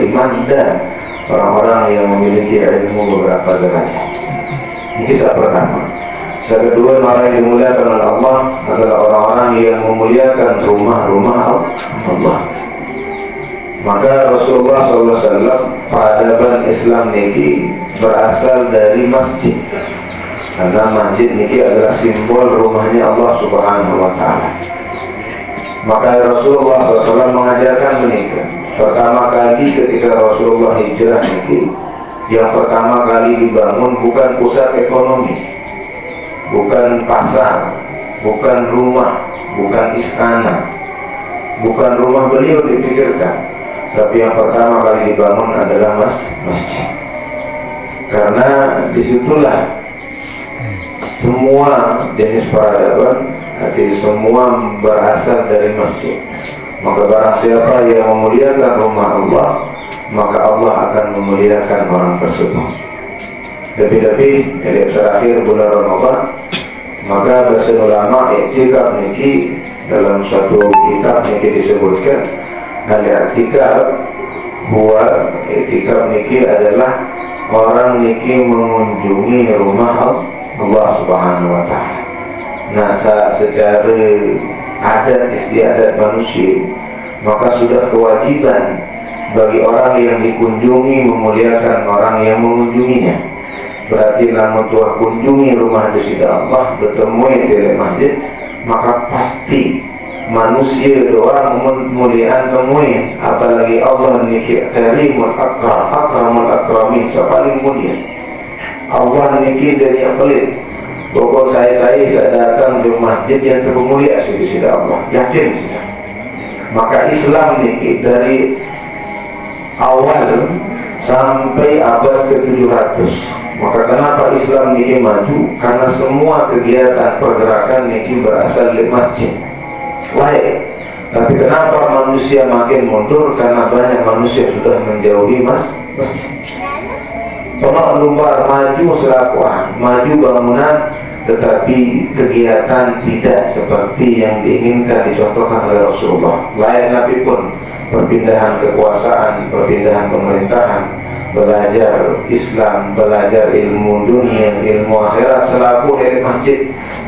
beriman dan orang-orang yang memiliki ilmu beberapa derajat. Ini kisah pertama. Kisah kedua, orang yang dimuliakan oleh Allah adalah orang-orang yang memuliakan rumah-rumah Allah. Maka Rasulullah SAW peradaban Islam niki berasal dari masjid, karena masjid niki adalah simbol rumahnya Allah Subhanahu wa Ta'ala. Maka Rasulullah SAW mengajarkan menikah. Pertama kali ketika Rasulullah hijrah niki, yang pertama kali dibangun bukan pusat ekonomi, bukan pasar, bukan rumah, bukan istana, bukan rumah beliau dipikirkan, tapi yang pertama kali dibangun adalah masjid. Karena disitulah semua jenis peradaban, jadi semua berasal dari masjid. Maka barang siapa yang memuliakan rumah Allah, maka Allah akan memuliakan orang tersebut. Lebih-lebih dari terakhir bulan Ramadan, maka bahasa ulama i'tikaf niki dalam suatu kitab niki disebutkan al-i'tikaf huwa i'tikaf niki adalah orang niki mengunjungi rumah Allah Subhanahu wa Ta'ala. Nah, secara adat istiadat manusia, maka sudah kewajiban bagi orang yang dikunjungi memuliakan orang yang mengunjunginya. Berarti namun tuah kunjungi rumah Sida Allah, bertemu di masjid, maka pasti manusia doa memuliaan temuin. Apalagi Allah niki karimul akram, akramul akramin, paling mulia. Allah niki dari yang pelit. Pokok saya datang di masjid yang termulia Sida Allah, yakin sudah. Maka Islam niki dari awal sampai abad ke-700. Maka kenapa Islam niki maju? Karena semua kegiatan pergerakan niki berasal dari masjid. Baik. Tapi kenapa manusia makin mundur? Karena banyak manusia sudah menjauhi masjid. Tolong lumbar maju selakuan, maju bangunan, tetapi kegiatan tidak seperti yang diinginkan dicontohkan oleh Rasulullah. Lain Nabi pun perpindahan kekuasaan, perpindahan pemerintahan, belajar Islam, belajar ilmu dunia, ilmu akhirat selaku dari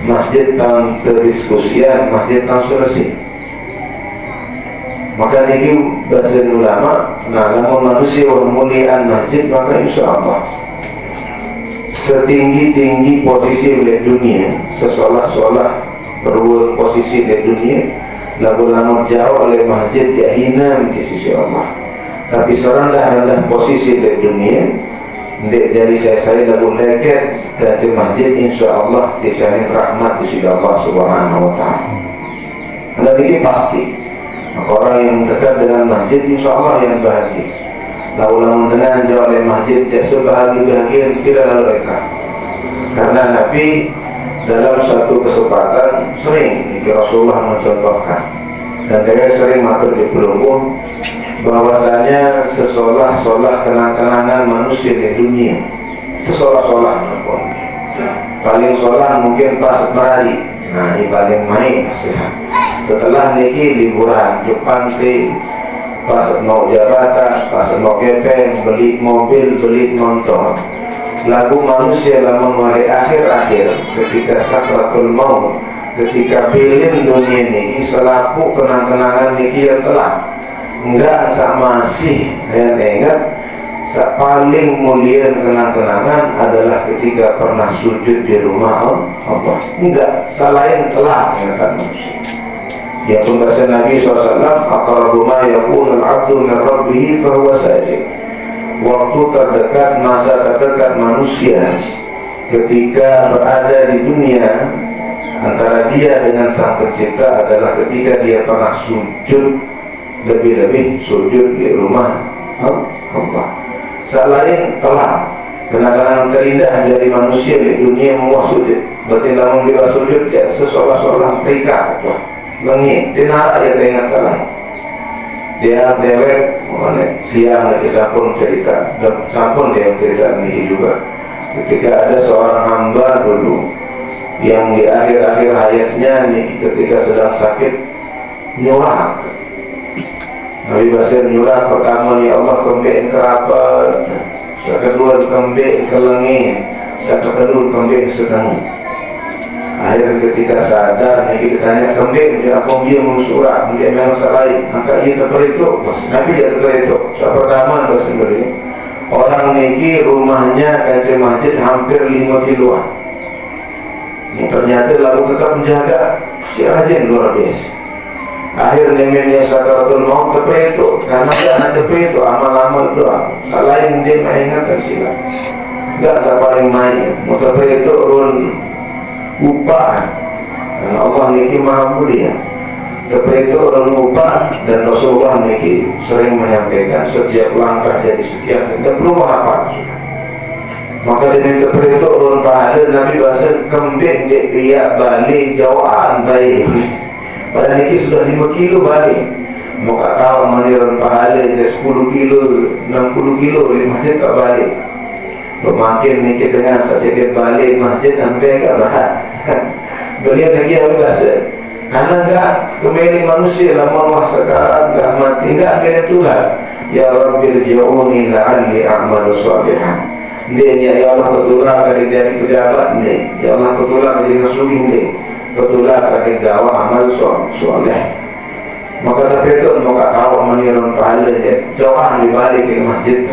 masjid tahun kediskusian, masjid tahun selesai. Maka ini bahasa ulama, nah namun manusia kemuliaan masjid, maka insya Allah setinggi-tinggi posisi di dunia, seolah-olah perlu posisi di dunia, lalu jauh oleh masjid ya hina di sisi Allah. Tapi serendah-rendah posisi di dunia, dari saya lalu leket dari masjid, insya Allah dicari rahmat di sisi Allah Subhanahu wa Ta'ala. Dan ini pasti. Orang yang dekat dengan masjid insya Allah yang bahagia. Lalu dengan jauh dari masjid sebahagia tidak mereka. Karena Nabi dalam satu kesempatan sering Rasulullah mencontohkan, dan dia sering matur di pelunggu bahwasanya sesolah-solah kenang-kenangan manusia di dunia, sesolah-solah paling solah mungkin pas berhari. Nah ini paling main setelah niki liburan Jepang pas mau jabatan, pas mau kepeng, beli mobil, beli motor. Lagu manusia dalam mulai akhir-akhir ketika sakratul maut, ketika pilih dunia ini selaku kenang-kenangan niki yang telah enggak masih dan ingat paling mulia kenang-kenangan adalah ketika pernah sujud di rumah Allah. Enggak, selain telah ingatkan manusia. Ya pun bahasa Nabi SAW, aqrabu ma yakunu al-'abdu min rabbih fa huwa sajid. Waktu terdekat, masa terdekat manusia ketika berada di dunia antara dia dengan Sang Pencipta adalah ketika dia pernah sujud, lebih-lebih sujud di rumah Allah. Selain telah kenangan terindah dari manusia di dunia muah sujud. Berarti namun dia sujud ya seolah-olah mereka mengi, dia nak aja teringat salah. Dia dewek, siang lagi sampun cerita, dan sampun dia cerita ini juga. Ketika ada seorang hamba dulu yang di akhir-akhir hayatnya nih, ketika sedang sakit nyurak, Nabi Basir nyurah pertama ni Allah kembali kerabat, yang kedua kembali ke langit, yang kedua kembali ke setengah. Akhirnya ketika sadar, Nabi ditanya kembali dia apa dia mengusurat, dia memang salah, maka dia terperhitung. Nabi dia terperhitung. Yang pertama adalah sendiri orang niki rumahnya kaca masjid hampir 5 kiloan. Ini ternyata lalu tetap menjaga, si rajin luar biasa. Akhir nemennya sakaratul maut terperhitung, karena dia nak terperhitung amal-amal doa. Selain dia mainkan sila, enggak paling main, mau terperhitung run upah. Dan Allah niki maha mulia. Terperhitung run upah, dan Rasulullah niki sering menyampaikan setiap langkah jadi sekian, tidak perlu apa. Maka dengan terperhitung run pahala Nabi bahasa kembing dia balik jawaan baik. Pada niki sudah 5 kilo balik. Maka tahu maniran pahala dia 10 kilo, 60 kilo di masjid tak balik. Makin niki dengan sedikit balik masjid sampai agak berat. Beliau lagi habis bahasa. Karena enggak kembali manusia lama sekarat enggak mati enggak ada Tuhan. Ya Rabbil ji'uni la'alli a'malu shalihan. Dia ya Allah ketulah dari pejabat ni. Ya Allah ketulah dari ngasuhin ni. Ketulah kaki gawa amal soleh. Maka tapi itu maka tahu menirun pahala dia jauhan dibalik ke masjid.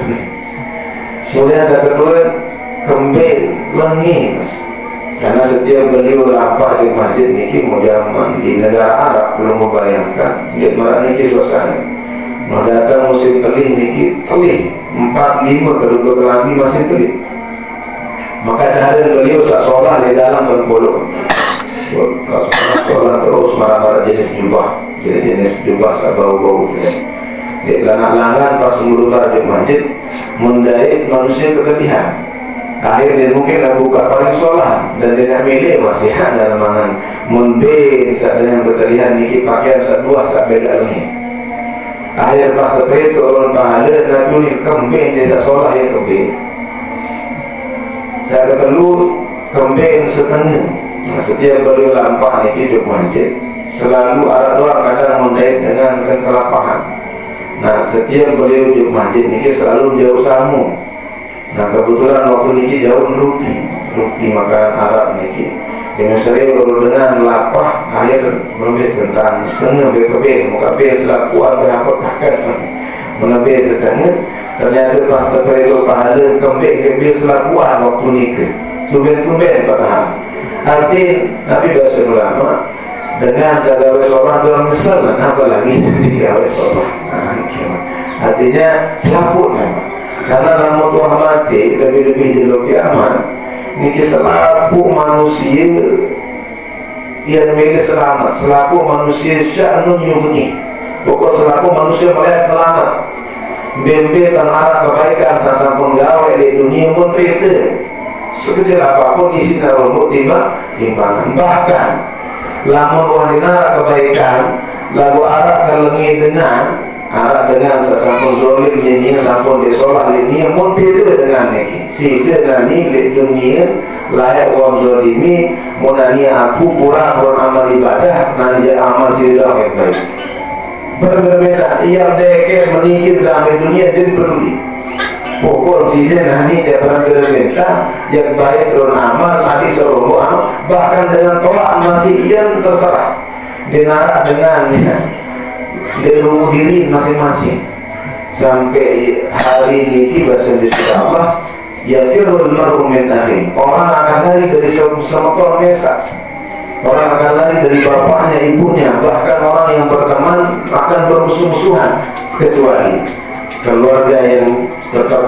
Kemudian saya kedua kembali lengi, karena setiap beliau lapar di masjid niki mujaman di negara Arab belum membayangkan dia marah niki suasana. Mau datang musim telih niki telih 4-5 kedua lagi masih telih. Maka cara beliau sak sholat di dalam berpuluh. Sholat terus marah-marah jenis jubah bau-bau. Di langan-langan pas mengeluar di masjid mendait manusia kekelihan. Akhirnya mungkin buka paling sholat dan dengan milih masih dalam mangan munbin saat dengan kekelihan niki pakaian saat dua saat beda lagi. Akhir pas seperti itu orang pahala Nabi ni kembing desa sholat yang kembing. Saya ketelu kembing setengah. Nah, setiap beliau lampah ni hidup masjid selalu ada orang kadang mendait dengan kelapahan. Nah, setiap beliau hidup masjid ni selalu jauh samu. Nah, kebetulan waktu ni jauh roti makanan Arab ni. Dengan sering kalau dengan lapah air menebih tentang setengah BKB muka B selaku ada apa kakak menebih setengah. Ternyata pas terperlu pahala kembing B selakuan waktu ni ke tumben padahal. Arti Nabi bahasa ulama dengan segala seorang dalam misal apalagi segala seorang. Artinya selaput karena nama Tuhan mati lebih-lebih di kiamat niki selaku manusia yang milik selamat, selaku manusia sya'nun yughni. Pokok selaku manusia melihat selamat bembe dan arah kebaikan sasampun gawe di dunia pun fitr sekecil apapun isi narumut timbangan. Bahkan lamun wanita kebaikan lalu arah kelengi dengan sasampun zolim ini sampun disolah ini pun beda dengan ini sehingga nani di dunia layak wam zolimi munani aku kurang amal ibadah nani amal sidah yang baik berbeda. Yang deke menikir dalam dunia dia peduli pokok sini nani dia berbeda yang baik turun amal tadi seluruh amal bahkan dengan tolak masih yang terserah dinara dengan dari diri masing-masing sampai hari ini bahasa Indonesia Allah ya firul mar'u min akhi. Orang akan lari dari sama keluarga, orang akan lari dari bapaknya, ibunya, bahkan orang yang berteman akan bermusuh-musuhan kecuali keluarga yang tetap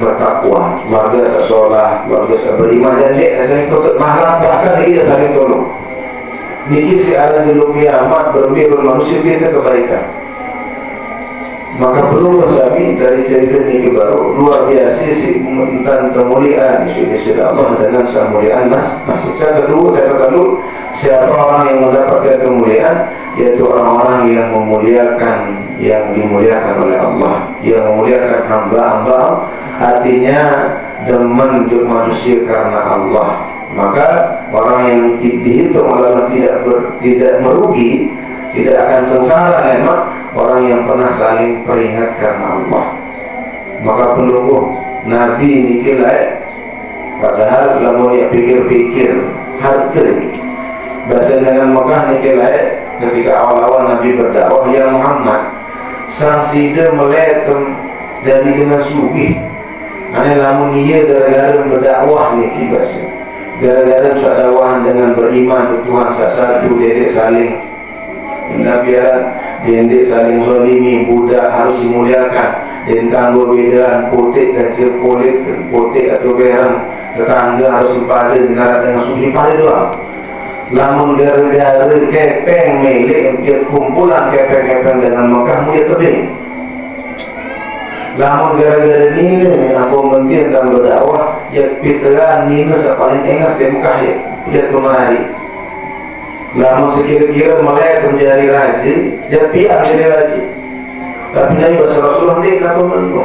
bertakwa, keluarga sesolah, keluarga beriman dan dia saling tutup malam bahkan dia saling tolong. Niki si ala dulu kiamat bermirul manusia kita kebaikan. Maka perlu wasabi dari cerita niki baru luar biasa sih tentang kemuliaan isi Allah dengan kemuliaan maksud saya kedua siapa orang yang mendapatkan kemuliaan yaitu orang-orang yang memuliakan yang dimuliakan oleh Allah, yang memuliakan hamba-hamba, artinya demen untuk manusia karena Allah. Maka orang yang dihitung oleh Allah tidak merugi, tidak akan sengsara memang orang yang pernah saling peringat karena Allah. Maka pelungguh Nabi niki lain, padahal lamun dia pikir-pikir harta bahasa dengan Mekah niki lain. Ketika awal-awal Nabi berdakwah, ya Muhammad, sang sida meletem dari dengan sugih. Ane lamun dia gara-gara berdakwah niki bahasa, gara-gara dakwahan dengan beriman ke Tuhan satu, dedek saling nabiaran, dedek saling zalimi, budak harus dimuliakan, dan kanggo bedaan potek dan kulit, potek atau berang tetangga harus dipada dengan sugih pada doang. Lamun gara-gara kepeng milik kumpulan kepeng-kepeng dengan Mekah dia tebing. Lamun gara-gara ni aku mengentian dalam berdakwah, ya piteran ni sepaling engas di Mekah ya kemari. Lamun sekira-kira melek menjadi raja, ya piak jadi raja. Tapi Nabi bahasa Rasulullah dia nak menunggu.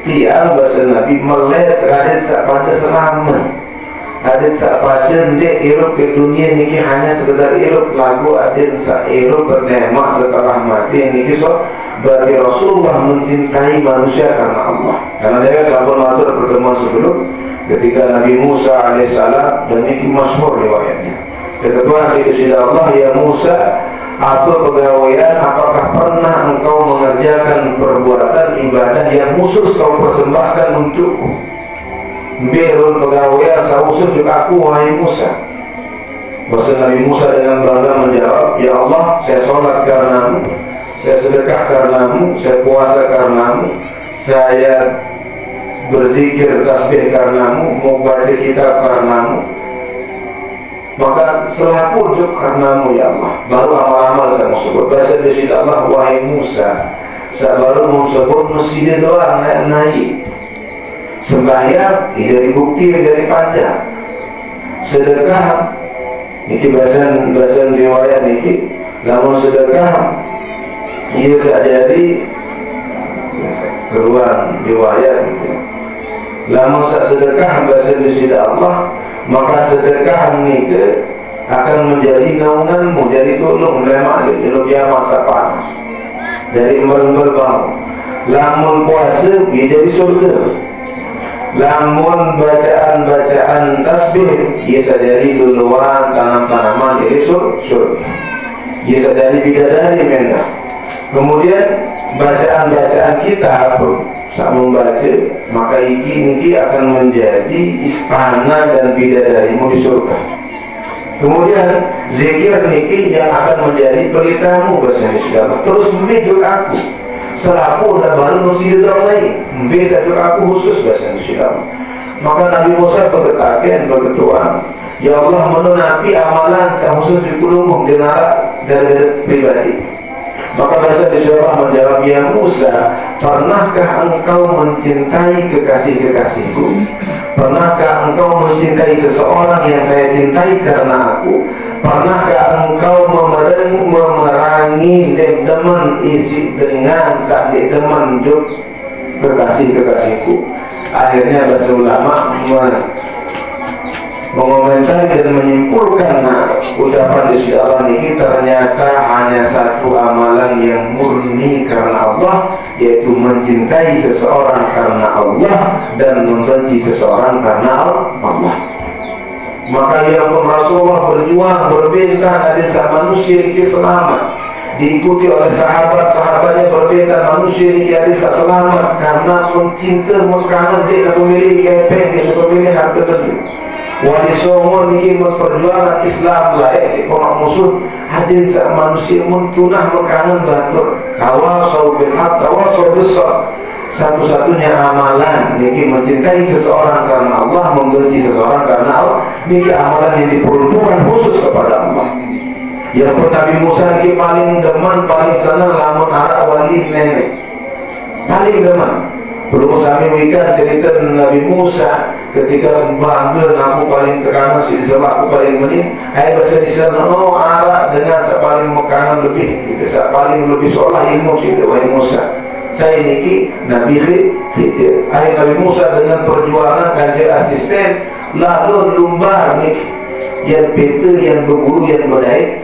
Tiang bahasa Nabi melek raja sepada selamat. Ada sahaja ndek hidup ke dunia niki hanya sekedar hidup lagu, ada hidup bernikmat setelah mati niki. So berarti Rasulullah mencintai manusia karena Allah. Karena dia sahabat matur pertemuan sebelum ketika Nabi Musa alaihissalam, dan niki masyhur riwayatnya. Ketua sida Allah, ya Musa, apa pegawaian, apakah pernah engkau mengerjakan perbuatan ibadah yang khusus kau persembahkan untukku? Berun pegawai sausun juga aku, wahai Musa. Bahasa Nabi Musa dengan bangga menjawab, ya Allah, saya sholat karenamu, saya sedekah karenamu, saya puasa karenamu, saya berzikir tasbih karenamu, mau baca kitab karenamu, maka selaku untuk karenamu ya Allah. Baru amal-amal saya mau sebut. Bahasa dari Allah, wahai Musa, saya baru mau sebut masjid doang naik. Sembahyang dari bukti dari panjang. Sedekah niki bahasan riwayat niki, lamun sedekah ia sajadi keluar riwayat gitu. Lamun sedekah bahasan di Allah, maka sedekah niki akan menjadi naunganmu, jadi tolong lemak di kiamat panas dari berbau. Lamun puasa ia jadi surga. Lamun bacaan tasbih ia sadari duluan tanam-tanaman jadi surga. Ia sadari bidadari mendah. Kemudian bacaan kita saat membaca, maka niki akan menjadi istana dan bidadarimu di surga. Kemudian zikir niki yang akan menjadi pelitamu bahasa Islam. Terus membijuk aku selaku dan baru masih orang lain bisa juga aku khusus bahasa Islam. Maka Nabi Musa berkatakan berketuan, ya Allah, menunapi amalan saya khusus di kulumum dengan gara-gara pribadi. Maka bahasa Islam menjawab, ya Musa, pernahkah engkau mencintai kekasih-kekasihku? Pernahkah engkau mencintai seseorang yang saya cintai karena aku? Pernahkah engkau memerangi teman isi dengan saat teman juk kekasih-kekasihku? Akhirnya bahasa ulama mengomentari dan menyimpulkan ucapan di sisi Allah ini ternyata hanya satu amalan yang murni karena Allah, yaitu mencintai seseorang karena Allah dan membenci seseorang karena Allah. Maka ya pun Rasulullah berjuang berbentang ada manusia ini selamat, diikuti oleh sahabat-sahabatnya berbentang manusia ini ada selamat karena mencinta mengkanan dia memilih kepeng, dia memilih harta benda. Wali Songo ini memperjuangkan Islam layak si orang musuh hadir saat manusia mentunah mengkanan batur kawasau bil haq kawasau bis sabr. Satu-satunya amalan niki mencintai seseorang karena Allah, membenci seseorang karena Allah, niki amalan yang diperuntukkan khusus kepada Allah. Ya pun Nabi Musa niki paling deman, paling senang lamun arah wali nenek, paling deman. Belum kami wikan cerita Nabi Musa ketika bangga aku paling tekanan si sebab aku paling menin hai bahasa Islam arah dengan paling makanan lebih paling lebih seolah ilmu si wahai Musa. Saya niki Nabi Khidir. Hai Nabi Musa dengan perjuangan kanjeng asisten lalu lumbar niki yang pintu yang berguru yang berdaya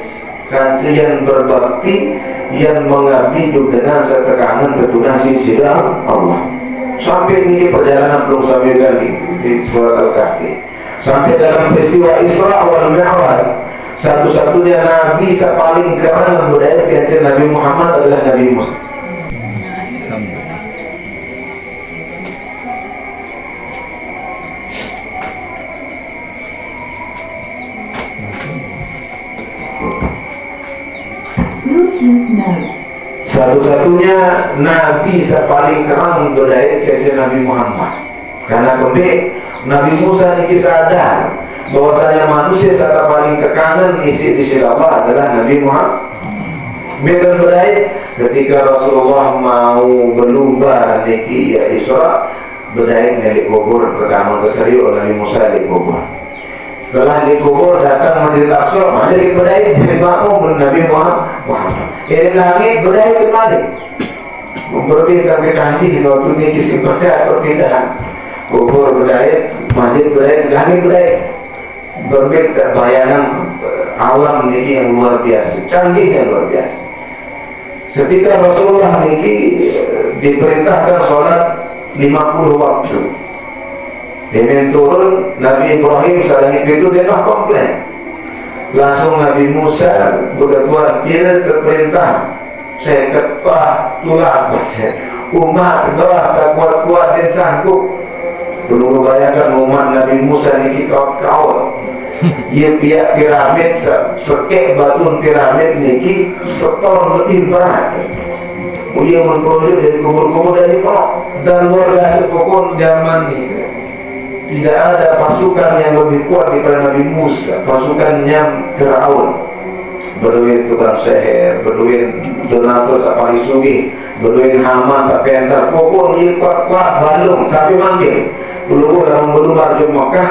kanjeng yang berbakti yang mengabdi dengan setekanan ketunasan sidang Allah. Sampai ini perjalanan belum sampai kali di surat Al-Kahfi. Sampai dalam peristiwa Isra wal Mi'raj, satu-satunya nabi paling keren budaya kanjeng Nabi Muhammad adalah Nabi Musa. Satu-satunya nabi paling keren budaya kanjeng Nabi Muhammad. Karena kembali Nabi Musa ini sadar bahwasanya manusia saat paling kekanan isi di sisi Allah adalah Nabi Muhammad. Beda berdaik ketika Rasulullah mau berlumba niki ya Isra, berdaik nelik kubur pertama keserius Nabi Musa di kubur. Setelah di kubur datang Masjid Aqsa, jadi berdaik jadi makmum Nabi Muhammad. Ini langit berdaik kembali. Berbeda kecantikan waktu niki si percaya perbedaan. Kubur berdaik, masjid berdaik, langit berdaik. Berbeda bayangan alam niki yang luar biasa, canggihnya luar biasa. Ketika Rasulullah niki diperintahkan sholat 50 waktu, dia turun Nabi Ibrahim saat itu dia mah komplain. Langsung Nabi Musa berkata, bila keperintah saya ketpah tulah umat doa sekuat-kuat dan sanggup. Perlu bayangkan umat Nabi Musa niki kawan-kawan. Ia pihak piramid sekek batu piramid niki seton lebih berat. Ia memperoleh dari kubur-kubur dari Pak dan luar biasa pokok zaman ini. Tidak ada pasukan yang lebih kuat daripada Nabi Musa. Pasukannya Fir'aun, berduit tukang seher, berduit donatur sapari sugih, berduit Haman sampai antar pokok ini kuat-kuat balung sampai manggil. Dulu kalau belum marjum Mekah,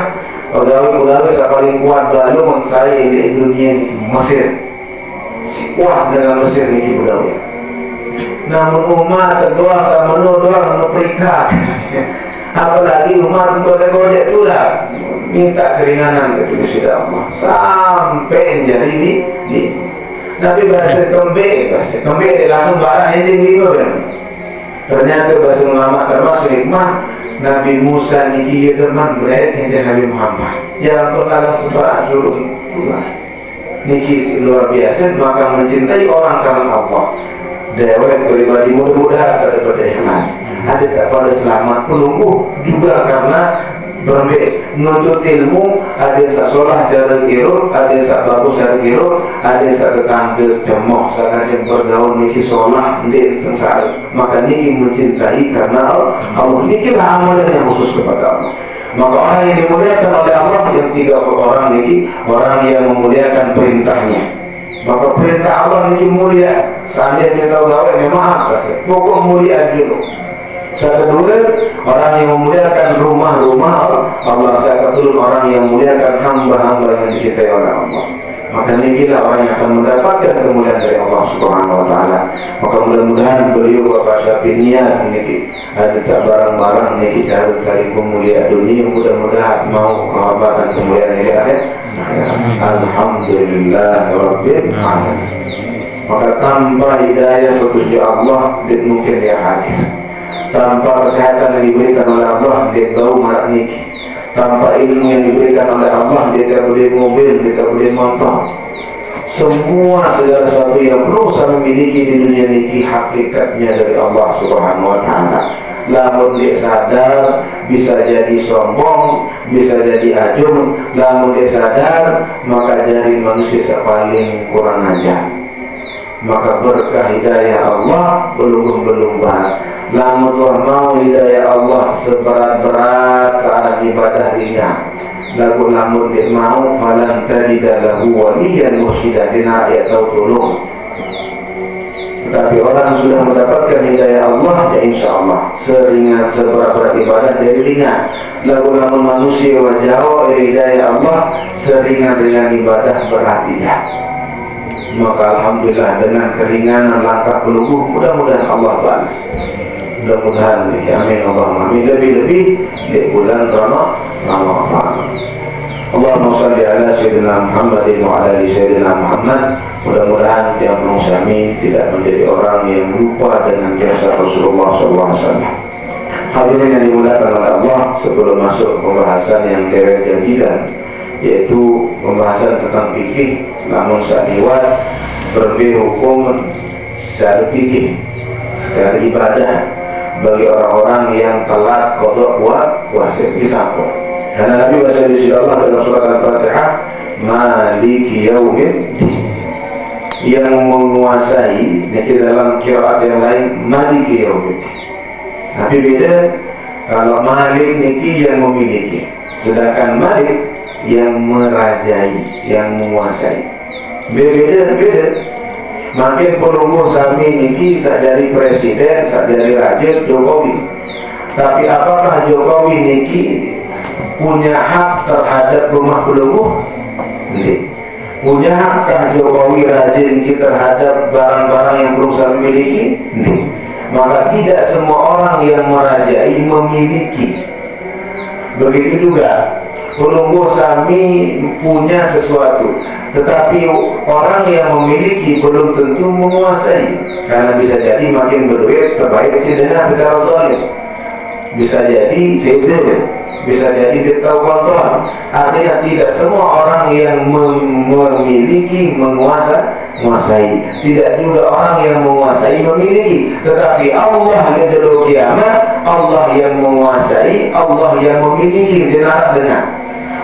pegawai-pegawai yang paling kuat balung saya di dunia ini Mesir. Si kuat dengan Mesir ini pegawai. Namun umat terdoa sama doa memperiksa. Apalagi umat boleh tulah minta keringanan kepada sudah Allah sampai jadi di Nabi bahasa kembe langsung barang ending lima kan. Ternyata bahasa ulama termasuk hikmah Nabi Musa niki teman berayat dengan Nabi Muhammad. Yang pernah sebarang suruh niki luar biasa, maka mencintai orang karena Allah. Dewa pribadi mudah-mudahan daripada ikhlas. Ada pada selamat penunggu juga karena menuntut ilmu. Ada yang sekolah cara kirut, ada yang bagus cara kirut, ada yang tetangga cemoh sekarang bergaul niki sholah dan sengsara. Maka niki mencintai karena Allah. Niki lah amalan yang khusus kepada Allah. Maka orang yang dimuliakan oleh Allah yang tiga orang niki orang yang memuliakan perintahnya. Maka perintah Allah niki mulia. Seandainya tahu gawe memang apa sih? Pokok mulia dulu. Saya kedua orang yang memuliakan rumah-rumah Allah. Saya kedua orang yang memuliakan hamba-hamba yang dicintai oleh Allah. Maka inilah orang yang akan mendapatkan kemuliaan dari Allah Subhanahu Wa Taala. Maka mudah-mudahan beliau Bapak Syafi'nya ini ada barang-barang ini cara cari kemuliaan dunia. Mudah-mudahan mau kehormatan kemuliaan ini akhir. Alhamdulillah Rabbil Alamin. Maka tanpa hidayah petunjuk Allah tidak mungkin dia hadir. Tanpa kesehatan yang diberikan oleh Allah dia tahu marak niki. Tanpa ilmu yang diberikan oleh Allah dia tak boleh mobil, dia tak boleh motor. Semua segala sesuatu yang perlu saya memiliki di dunia niki hakikatnya dari Allah Subhanahu Wa Taala. Lamun dia sadar bisa jadi sombong, bisa jadi ajung. Lamun dia sadar maka jadi manusia paling kurang ajar. Maka berkah hidayah Allah belum berat. Lamun Tuhan mau hidayah Allah seberat-berat saat ibadah ringan. Lamun dia mau falan tajida lahu waliyan mursyida dina ayat tahu tolong. Tetapi orang yang sudah mendapatkan hidayah Allah ya insya Allah seringan seberat-berat ibadah jadi ringan. Lamun manusia wajah hidayah Allah seringan-ringan ibadah berat tidak. Maka Alhamdulillah dengan keringanan langkah menuju mudah-mudahan Allah balas. Mudah-mudahan amin Allahumma amin. Lebih-lebih di bulan Ramadan. Allahumma salli ala sayyidina Muhammadin wa ala ali sayyidina Muhammad. Mudah-mudahan tiap kami tidak menjadi orang yang lupa dengan jasa Rasulullah SAW. Hadirin yang dimuliakan oleh Allah, sebelum masuk pembahasan yang Dewan janjikan, yaitu pembahasan tentang fikih, namun saat lewat berbeda hukum secara fikih, secara ibadah bagi orang-orang yang telat qada puasa disangkut. Karena Nabi Allah dalam surat Al-Fatihah, Maliki Yaumiddin, yang menguasai. Nanti dalam qiraat yang lain Maliki Yaumiddin. Tapi beda, kalau Malik niki yang memiliki, sedangkan Malik yang merajai, yang menguasai. Beda. Makin penunggu sami niki sakjari presiden, sakjari raja Jokowi. Tapi apakah Jokowi niki punya hak terhadap rumah penunggu? Tidak. Punya hakkah Jokowi raja niki terhadap barang-barang yang perusahaan miliki? Tidak. Maka tidak semua orang yang merajai memiliki. Begitu juga penunggu sami punya sesuatu, tetapi orang yang memiliki belum tentu menguasai. Karena bisa jadi makin berduit terbaik si dengan secara zalim, bisa jadi sedih, bisa jadi ditawar. Artinya tidak semua orang yang memiliki menguasai, tidak juga orang yang menguasai memiliki. Tetapi Allah di kiamat, Allah yang menguasai, Allah yang memiliki dengan.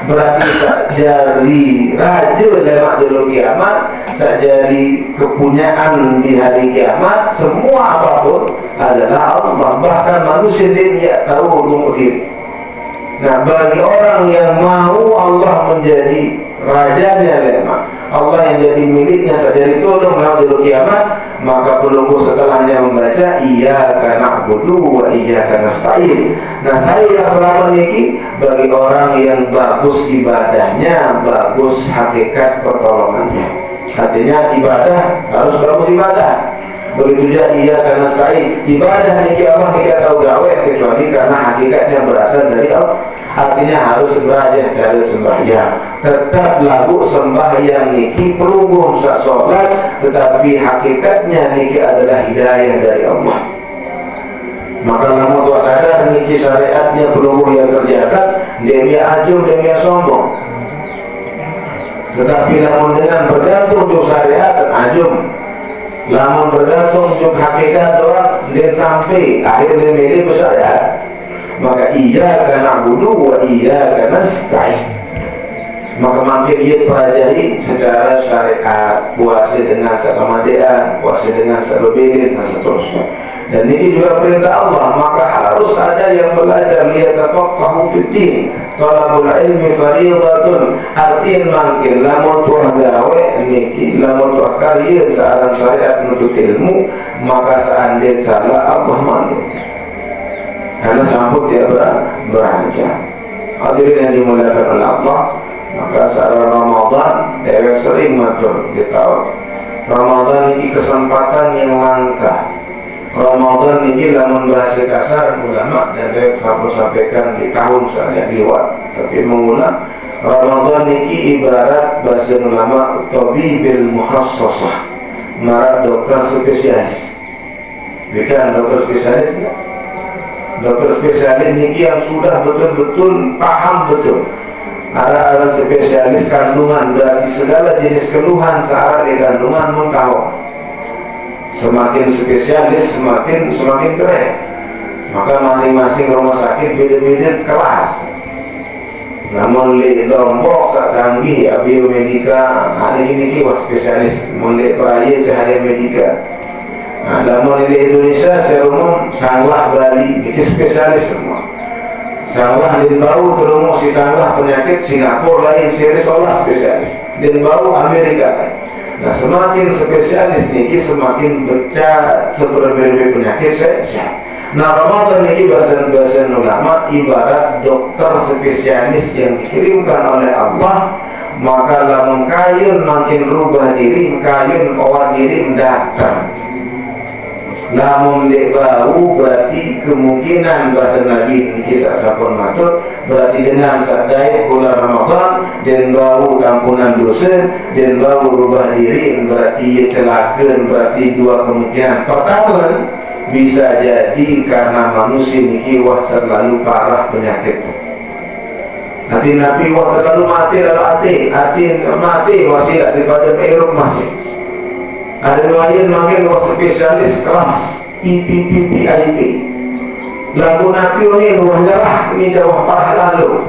Berarti dari raja lewat dulu kiamat, dari kepunyaan di hari kiamat, semua apapun adalah Allah. Bahkan manusia dia tahu umur. Nah, bagi orang yang mau Allah menjadi rajanya lemah, Allah yang jadi miliknya sajari tolong lewat dulu kiamat, maka penunggu setelahnya membaca iyyaka na'budu wa iyyaka nasta'in. Nah, saya yang selama ini bagi orang yang bagus ibadahnya, bagus hakikat pertolongannya. Artinya ibadah harus bagus ibadah. Begitu juga iyyaka nasta'in, ibadah niki Allah tidak tahu gawe kecuali karena hakikatnya berasal dari Allah. Artinya harus belajar cara sembahyang. Tetap lagu sembahyang niki perlu sak sholat, tetapi hakikatnya niki adalah hidayah dari Allah. Maka namun tua sadar niki syariatnya perlu yang kerjakan, dia ajum, dia sombong. Tetapi namun dengan bergantung di syariat dan ajum, namun bergantung di hakikat doang, dia sampai akhirnya milih bersyariat. Maka iyyaka na'budu wa iyyaka nasta'in. Maka makin dia pelajari secara syariat, puasa dengan sakamadean, puasa dengan sababin dan seterusnya. Dan ini juga perintah Allah, maka harus ada yang belajar liyatafaqahu fiddin. Talabul ilmi fariidatun. Artian makin lamun tuah gawe niki, lamun tuah karya searan syariat menuntut ilmu, maka seandainya salah Allah manut. Karena sambut dia beranjak. Hadirin yang dimuliakan oleh Allah, maka saat Ramadan dia sering matur di tahun Ramadan ini kesempatan yang langka. Ramadan ini lamun bahasa kasar ulama dan dia sampaikan di tahun saya lewat, tapi mengulang Ramadan ini ibarat bahasa ulama tabibil mukhassasah, marat dokter spesialis. Bukan dokter spesialis, dokter spesialis niki yang sudah betul-betul paham betul. Ada spesialis kandungan, berarti segala jenis keluhan searah di kandungan pun tahu. Semakin spesialis semakin keren. Maka masing-masing rumah sakit beda-beda kelas. Namun li Lombok sak canggih ya biomedika, hari ini wah spesialis. Mulai peraya cahaya medika. Nah, namun di Indonesia secara umum sanglah Bali itu spesialis semua. Sanglah dan bau terumum si sanglah penyakit Singapura lain seri seolah spesialis. Dan bau Amerika lain. Nah, semakin spesialis niki semakin becah seberbeda penyakit sehat. Nah, Ramadan niki bahasa ulama ibarat dokter spesialis yang dikirimkan oleh Allah. Maka lamun kayun makin rubah diri, kayun awal diri datang. Lamun dek bau berarti kemungkinan bahasa Nabi ini kisah sapon matur berarti dengan sadai bulan Ramadan dan bau kampunan dosa dan bau rubah diri berarti celakan, berarti dua kemungkinan. Pertama bisa jadi karena manusia niki wah terlalu parah penyakit. Nanti Nabi wah terlalu mati mati wasiat daripada meruk masih. Ada lain makin wah spesialis kelas PPPPIP. Lagu Nabi ini wah nyerah ini jauh parah lalu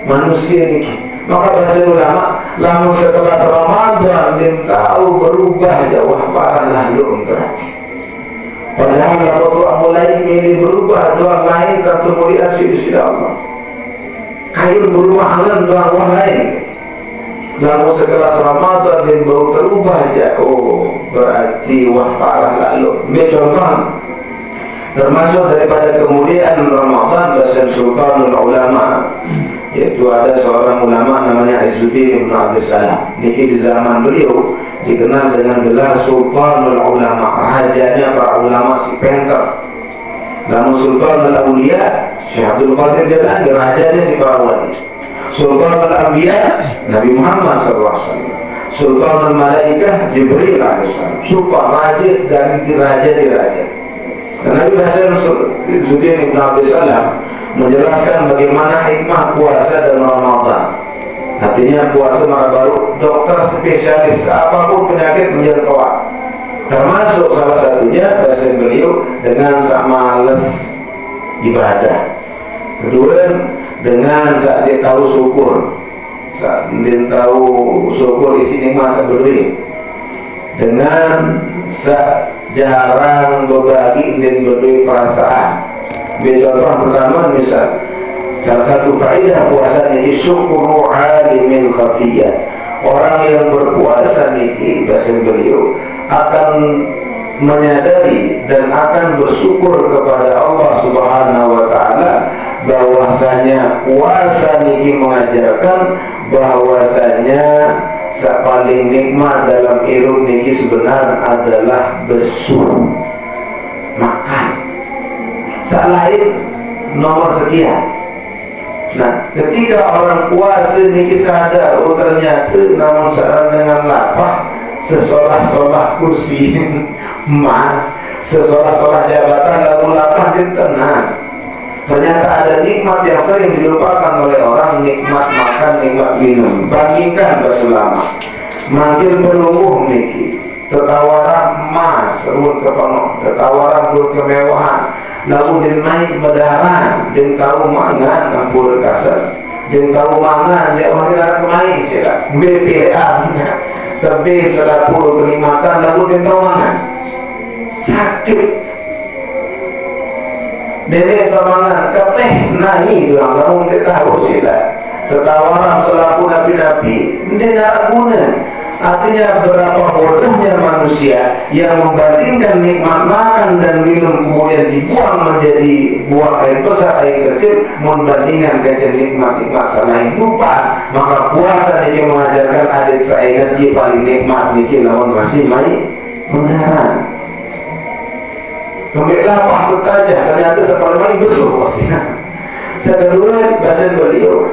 manusia ini. Maka bahasa ulama, lalu setelah Ramadan dia tahu berubah jauh parah lalu berarti. Padahal kalau doa mulai ini berubah, doa lain tentu mulia sisi Allah. Kayu berubah dengan doa lain. Lalu setelah Ramadan dan bau terubah jauh berarti wah parah lalu. Ini contoh termasuk daripada kemuliaan Ramadan bahasa Sultanul Ulama, yaitu ada seorang ulama namanya Izzuddin Ibn Abdus Salam. Niki di zaman beliau dikenal dengan gelar Sultanul Ulama, rajanya para ulama si penter. Lalu Sultanul Aulia Syekh Abdul Qadir Jailani, rajanya si para wali. Sultanul Anbiya Nabi Muhammad SAW, Sultanul Malaikah Jibril AS, super raja dan diraja. Dan Nabi Hasan Izzuddin Ibn Abdus Salam menjelaskan bagaimana hikmah puasa dan Ramadan. Artinya puasa maka baru dokter spesialis apapun penyakit menjadi kuat. Termasuk salah satunya bahasa beliau dengan sama males ibadah. Kedua dengan saat dia tahu syukur, saat dia tahu syukur isi nikmat sebelum, dengan saat jarang berbagi dan berbagi perasaan. Contoh pertama misal salah satu faedah puasa ini syukru alimil khafiyah. Orang yang berpuasa ini bahasa beliau akan menyadari dan akan bersyukur kepada Allah Subhanahu wa taala bahwasanya puasa niki mengajarkan bahwasanya paling nikmat dalam hidup niki sebenarnya adalah besu makan. Selain nomor sekian. Nah, ketika orang puasa niki sadar oh ternyata namun sadar dengan lapar sesolah-solah kursi emas, sesolah-solah jabatan lalu lapar dan tenang. Ternyata ada nikmat yang sering dilupakan oleh orang, nikmat makan, nikmat minum. Bandingkan bersama makin penungguh niki tetawaran emas, ruang kepenuh, tetawaran kemewahan, lalu dia naik bedaran, dia tahu mangan ampun kasar, dia tahu mangan, dia wanita kemain sila, BPA, tapi salah puluh kenikmatan, lalu dia tahu mangan, sakit. Dede kamangan keteh nahi doang kamu tidak tahu sila tetawaran selaku nabi-nabi tidak guna. Artinya berapa bodohnya manusia yang membandingkan nikmat makan dan minum kemudian dibuang menjadi buang air besar air kecil membandingkan dengan nikmat-nikmat selain lupa. Maka puasa ini mengajarkan adik saya dia paling nikmat niki lawan masih main benaran. Kembali lapar bertajah ternyata separuh besar pastinya. Kedua bahasa beliau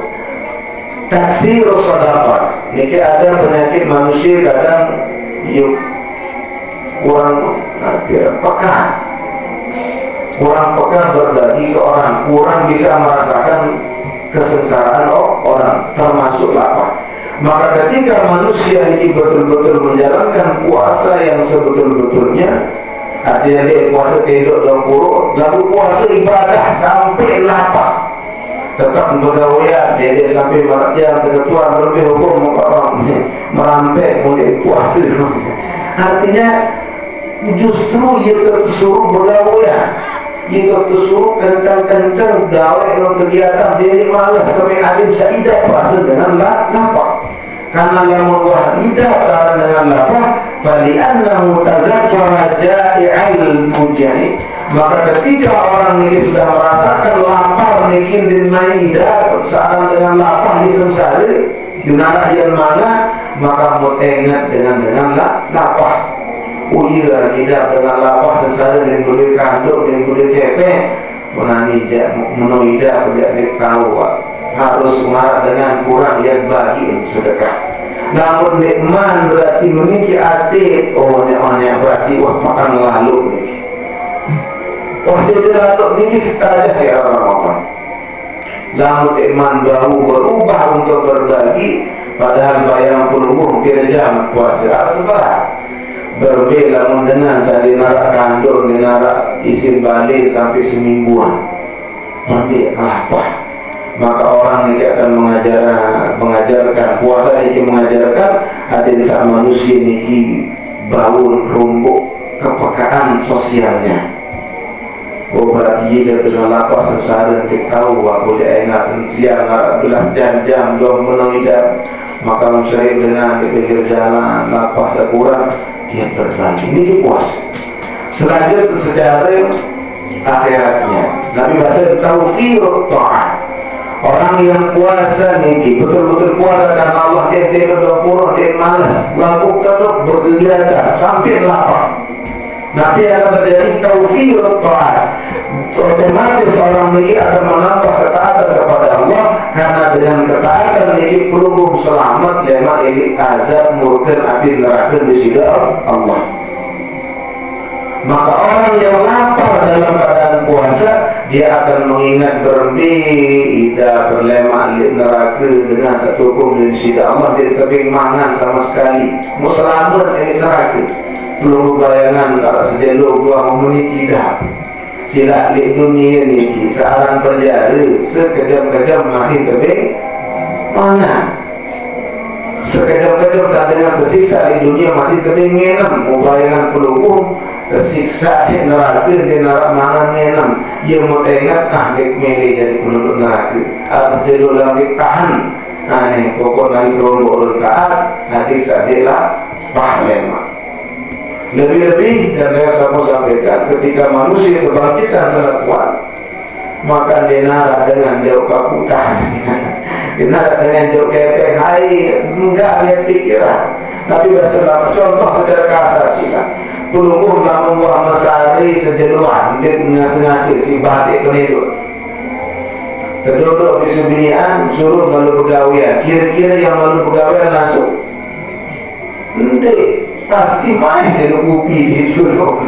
taksir sedekah. Niki ada penyakit manusia kadang yuk kurang peka, kurang peka berbagi ke orang, kurang bisa merasakan kesengsaraan orang, termasuk lapar. Maka ketika manusia ini betul-betul menjalankan puasa yang sebetul-betulnya, artinya dia puasa tidur dan kuruk, lalu puasa ibadah sampai lapar, tetap bergawean, dia sampai yang ketentuan lebih hukum orang merampek mulai puasa. Artinya justru ia tersuruh bergawean, ia tersuruh kencang-kencang gawe kegiatan, dia malas kami alim saidah puasa dengan lapar. Karena yang muwahidah cara dengan lapar, fali'annahu tadzakkara ja'i'al mujahid. Maka ketika orang ini sudah merasakan lapar niki din maidah, saat dengan lapar di sengsara, di neraka yang mana, maka ingat dengan lapar. Uyir tidak dengan lapar sengsara dan boleh kandung dan boleh kepek menanijak menoida tidak tahu harus mengarah dengan kurang yang bagi sedekah. Namun nikman berarti memiliki hati. Oh nikman berarti wah makan lalu ni. Oh sudah lalu ni setaja siapa Ramadan. Namun nikman baru berubah untuk berbagi. Padahal bayang puluh jam puasa seberat. Berbeda dengan saya dinarak kandung, dinarak isim balik sampai semingguan. Nanti apa? Maka orang ini akan mengajarkan puasa ini mengajarkan ada saat manusia ini bangun rumput kepekaan sosialnya. Oh berarti dia dengan lapar sengsara tidak tahu aku dia ingat siang 12 jam dua menoida maka mencari dengan di pinggir jalan lapar sekurang dia terbagi. Ini puasa. Selanjutnya secara akhiratnya Nabi bahasa taufiq ta'at. Orang yang puasa ni betul-betul puasa karena Allah dia tidak berpura dia malas lalu tetap berkegiatan sampai lapar. Nabi akan terjadi taufiq ta'at. Otomatis orang ini akan menambah ketaatan kepada Allah karena dengan ketaatan ini peluru selamat lema ini azab murkan api neraka di sisi Allah. Maka orang yang lapar dalam keadaan puasa dia akan mengingat tidak berlema neraka dengan satu hukum di sisi Allah dia tebing mangan sama sekali mau selamat dari neraka. Peluru bayangan kalau sejelur dua memeniti dah sila di dunia ni seorang penjara sekejap-kejap masih tebing mana sekejap-kejap tak dengar tersiksa di dunia masih tebing ngenam membayangkan peluru tersiksa di neraka di neraka mana ngenam ia mau tengok dia milih jadi penduduk neraka atas jalur yang ditahan ni pokok nanti rombok taat hati sadilah pahlema. Lebih-lebih dan saya sampaikan ketika manusia kebangkitan sangat kuat maka dinara dengan jauh kaputan dinara dengan jauh kepeng hai enggak lihat pikiran Nabi Rasulullah contoh secara kasar sila pelungguh namun buah mesari sejeluan dia ngasih-ngasih si batik penidut terduduk di sebinian suruh lalu pegawaian kira-kira yang lalu pegawaian langsung nanti pasti main dia kopi di dulu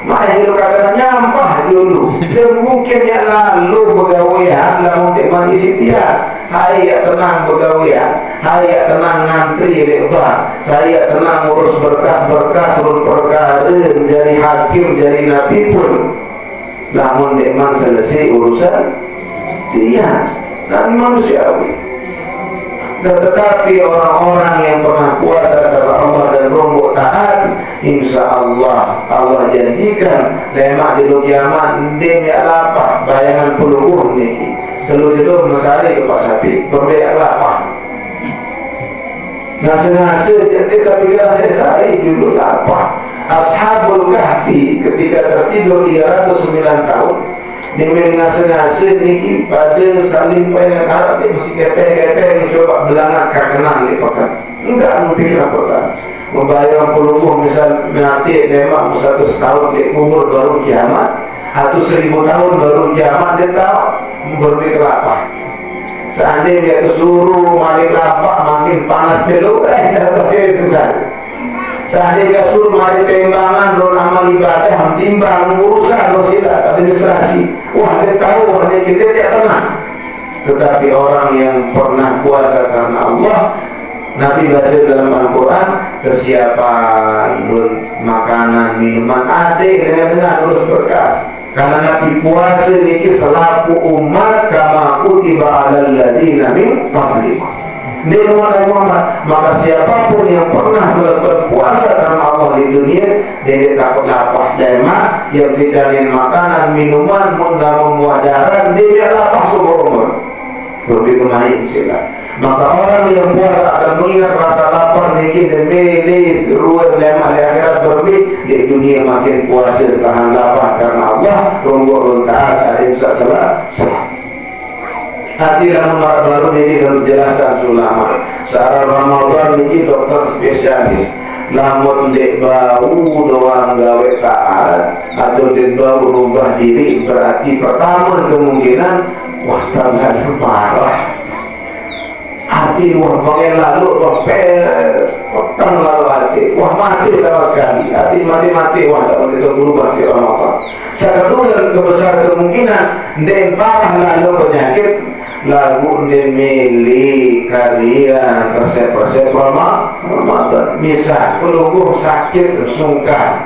main dia kata nyampah dulu dan mungkin yang lalu pegawaian lalu untuk mandi setia hai ya tenang pegawaian hai ya tenang ngantri lebar saya tenang urus berkas-berkas urus perkara jadi hakim jadi nabi pun namun memang selesai urusan dia dan manusiawi. Tetapi orang-orang yang pernah puasa karena Allah dan rombok taat, insya Allah Allah janjikan lemak di kiamat dia tak lapar bayangan puluh ni selalu itu mesari ke pak sapi berbeda lapar nasi-nasi jadi tapi kira saya dulu lapar. Ashabul Kahfi ketika tertidur 309 tahun dia ngase-ngase ni pada saling pengen harap dia mesti kepeng-kepeng coba belangat kakenan lipakan enggak memikir apa membayar puluh misal nanti memang 100 tahun dia kubur baru kiamat atau 1000 tahun baru kiamat dia tahu berpikir apa seandainya dia kesuruh malik lapak makin panas dulu tak tahu itu saja seandainya suruh mari timbangan lo amal ibadah timbang urusan lo sila administrasi wah dia tahu dia kita tidak tenang. Tetapi orang yang pernah puasa karena Allah Nabi bahasa dalam Al-Quran kesiapan makanan minuman ada dengan urus berkas karena Nabi puasa ini selaku umat kama kutiba alal ladina min qablikum dia Muhammad maka siapapun yang pernah melakukan puasa karena Allah di dunia dia takut lapar lemak yang dicari makanan minuman namun muadaran dia lapar seumur umur begitu naik sila maka orang yang puasa akan mengingat rasa lapar niki dan melis ruang lemak di akhirat berbeda di dunia makin puasa tahan lapar karena Allah rombok taat ada yang salah hati yang baru ini dan penjelasan ulama. Secara Ramadan ini dokter spesialis lamun dek bau doang gawe taat atau dek bau rubah diri, berarti pertama kemungkinan wah terlalu parah hati, wah pengen lalu, wah petang lalu hati, wah mati sama sekali, hati mati-mati, wah tak boleh berubah si Ramadan. Kedua kebesar kemungkinan den parah lalu penyakit lagu den mili kalian resep-resep Ramadan. Misal pelungguh sakit sungkan,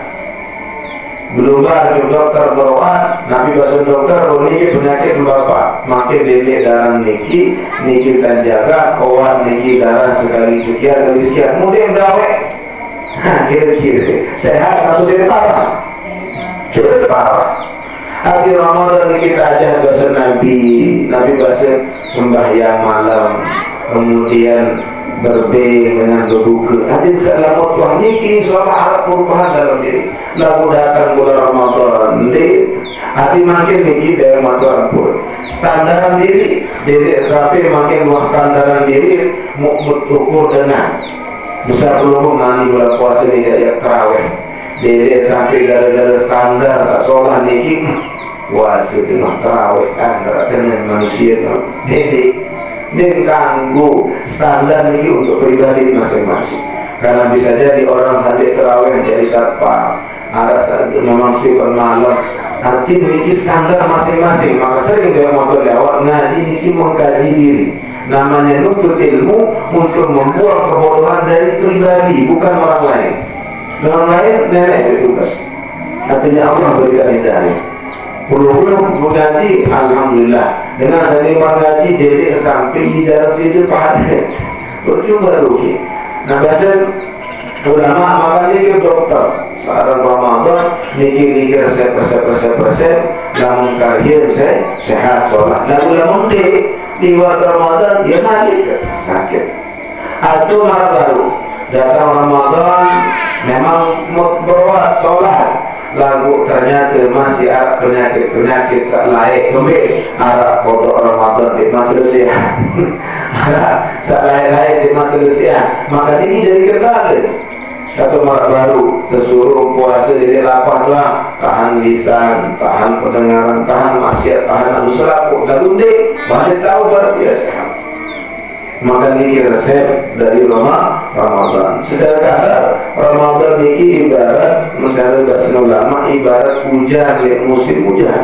belum ke dokter berobat, nabi bahasa dokter ini penyakit bapak, makin dedek darah niki kan jaga obat niki darah sekali sekian, mungkin gawe kira-kira sehat atau tidak parah. Tidak parah. Hati Ramadan kita aja bahasa Nabi bahasa sembahyang malam, kemudian berbeng dengan berbuka. Hati selamat Tuhan niki soal harap perubahan dalam diri. Lalu datang bulan Ramadan, hati makin niki dari Ramadan pun. Standaran diri, jadi sampai makin luas standaran diri, ukur dengan besar belum nani bulan puasa ini kayak terawih. Dede sampai gara-gara standar sekolah niki puasa dengan terawih antara dengan manusia dede ganggu standar niki untuk pribadi masing-masing, karena bisa jadi orang sampai terawih jadi satpam ada memang sifat malam arti niki standar masing-masing. Maka sering dia mau lewat ngaji niki mengkaji diri, namanya nuntut ilmu untuk membuang kebodohan dari pribadi bukan orang lain. Orang lain nenek bertugas, artinya Allah berikan hidayah. Belum mengaji, alhamdulillah. Dengan seni mengaji, jadi sampai di dalam situ padat. Percuma rugi. Nah, bahasa ulama makanya ke dokter. Saat Ramadan, niki resep, namun karya sehat sholat. Namun di waktu Ramadan dia mati sakit. Atau marah baru. Datang Ramadan memang berobat sholat, lalu ternyata masih ada penyakit lain kembali arah kodok Ramadan di masa sehat arah lain di masa sehat, maka ini jadi kembali satu marah baru kesuruh puasa jadi lapanglah, tahan lisan, tahan pendengaran, tahan maksiat, tahan anu selaku lalu banyak tahu berarti ya sehat. Maka ini resep dari Ramadan. Secara kasar Ramadan ini ibarat menurut bahasa ulama ibarat hujan di musim hujan.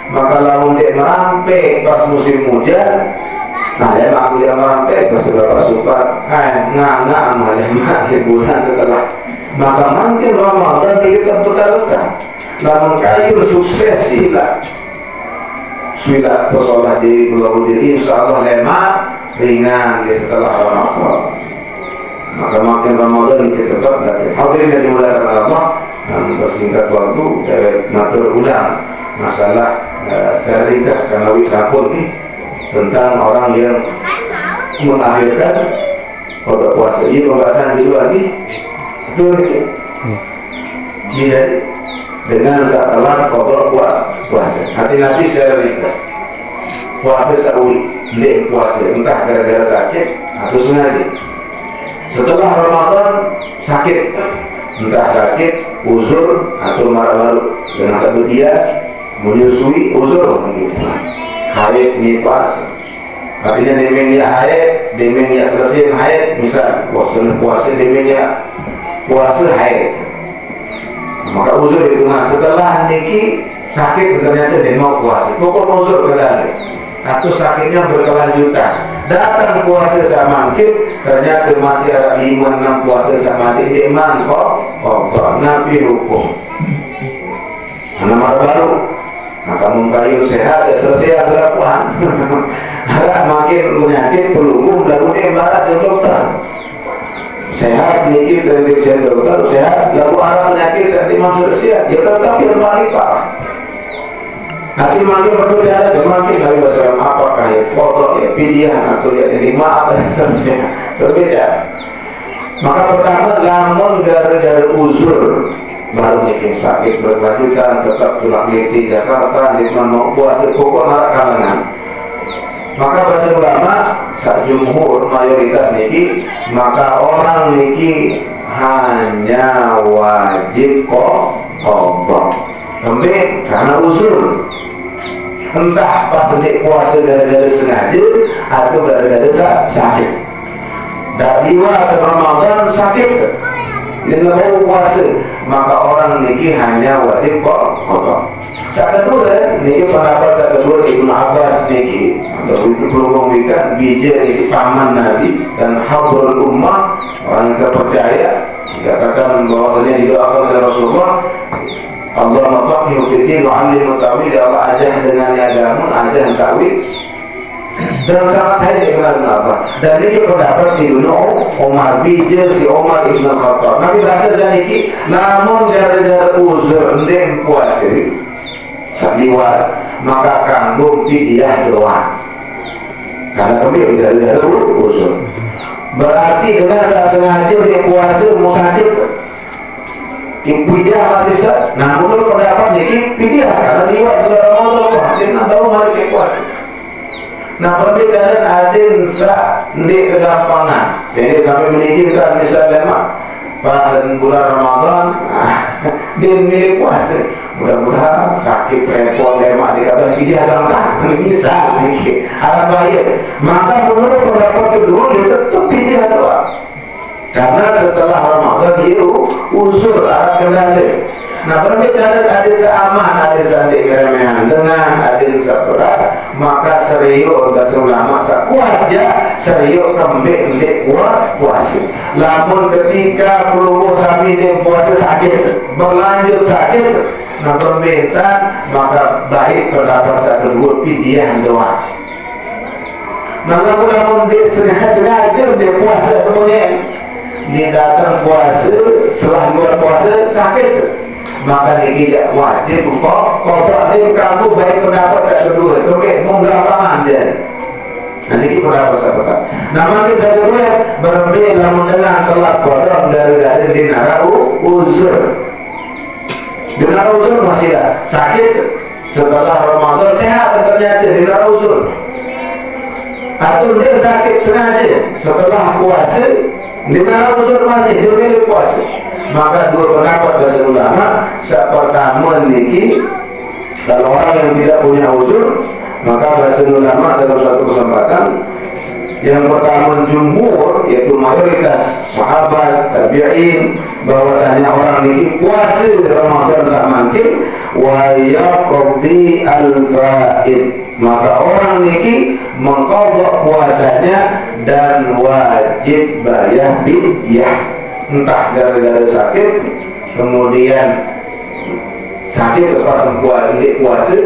Maka lamun dia merampe pas musim hujan, nah dia aku dia merampe pas beberapa super, malah bulan setelah. Maka mungkin Ramadan kita berkah. Lamun kayu sukses sila pesolah diri berlaku diri, insya Allah lemah ringan setelah Ramadan. Maka makin Ramadan kita tetap dan hadirin yang dimuliakan Allah. Dan bersingkat waktu saya ngatur ulang masalah saya ringkas karena wisapun nih tentang orang yang mengakhirkan kodok puasa. Ini pembahasan dulu lagi itu jadi dengan setelah kodok puasa. Hati-hati saya ringkas puasa sawi, puasa entah gara-gara sakit atau sengaja. Setelah Ramadan sakit, entah sakit, uzur atau marah-marah dengan satu dia menyusui uzur mungkin haid nifas, artinya demenya haid, demenya selesai haid, misal puasa demenya puasa haid, maka uzur itu. Nah setelah niki sakit ternyata dia mau puasa, pokok uzur kembali atau sakitnya berkelanjutan, datang puasa sama mungkin ternyata masih ada 5-6 puasa sama tidak mangkok nabi hukum nama baru maka mengkayu sehat ya selesai serapuan ada makin penyakit pelunggung lalu ibarat dokter sehat niki terdeteksi dokter sehat lalu ada penyakit sentimen sudah ya tetap yang paling parah. Hati makin berbeda, makin dari bahasa apakah ya foto ya pilihan atau ya ini maaf dan seterusnya berbeda. Maka pertama lamun gara-gara uzur baru niki sakit berkelanjutan tetap tulang liti Jakarta di mau puasa pokok marak kalangan. Maka bahasa ulama sak jumhur mayoritas niki maka orang niki hanya wajib qadha. Kembali karena usul. Entah pas detik puasa gara-gara sengaja atau gara-gara sakit. Dak liwat Ramadan sakit, dia mau puasa, maka orang niki hanya wajib qadha. Sakadura niki pendapat sakadura Ibnu Abbas niki atau itu perlu memberikan bijak isi paman Nabi dan habrul ummah, orang yang percaya dikatakan bahwasanya didoakan oleh Rasulullah, Allah mafaqihu fid din wa 'allimhu ta'wil, Allah ajar dengan agama, ajar ta'wil. Dan sangat saya dikenal apa? Dan ini pendapat si Umar bijil si Umar Ibn Khattab. Nabi bahasa janiki, namun gara-gara uzur ndem puasa saliwat maka kanggo fidyah doa. Karena kami gara-gara uzur. Berarti dengan sengaja dia puasa musajib. Fidyah masih sah. Nah, menurut pendapat jadi fidyah karena liwat bulan Ramadan, kita tahu hari puasa. Nah, perbedaan adin sa di kegampangan. Jadi kami mengizinkan misalnya pas bulan Ramadan, dia milik puasa. Mudah-mudahan sakit repot lemak dikatakan fidyah gampang, bisa nih. Alam bahaya. Maka menurut pendapat kedua itu tetap fidyah doa. Karena setelah Ramadan dia usul arah kendali. Nah, perbedaan adin seaman, adin sandik keremehan dengan adin seberat, maka serius dan ulama sakuaja serius kembali di puasa. Namun ketika perlu sami di puasa sakit, berlanjut sakit, nah perbedaan maka baik pendapat satu dua fidyah doa. Nah, namun dia sengaja di puasa kemudian dia datang puasa, setelah luar puasa sakit, maka dia wajib qadha. Dia kamu baik pendapat saya kedua, oke, mau gampang aja. Nanti kita pendapat saya. Nah, mungkin saya kedua berbeda dengan telat qadha gara-gara dinara uzur. Dinara uzur masih ada sakit setelah Ramadan sehat ternyata dinara uzur. Atau dia sakit sengaja setelah puasa dinara uzur masih dia milik puasa. Maka dua pendapat bahasa ulama. Pertama niki, kalau orang yang tidak punya uzur, maka bahasa ulama dalam satu kesempatan yang pertama jumhur yaitu mayoritas sahabat tabi'in bahwasanya orang niki puasa Ramadan samakin wa yaqdi al-fa'id, maka orang niki mengqadha puasanya dan wajib bayar fidyah. Entah gara-gara sakit, kemudian sakit pas puasa,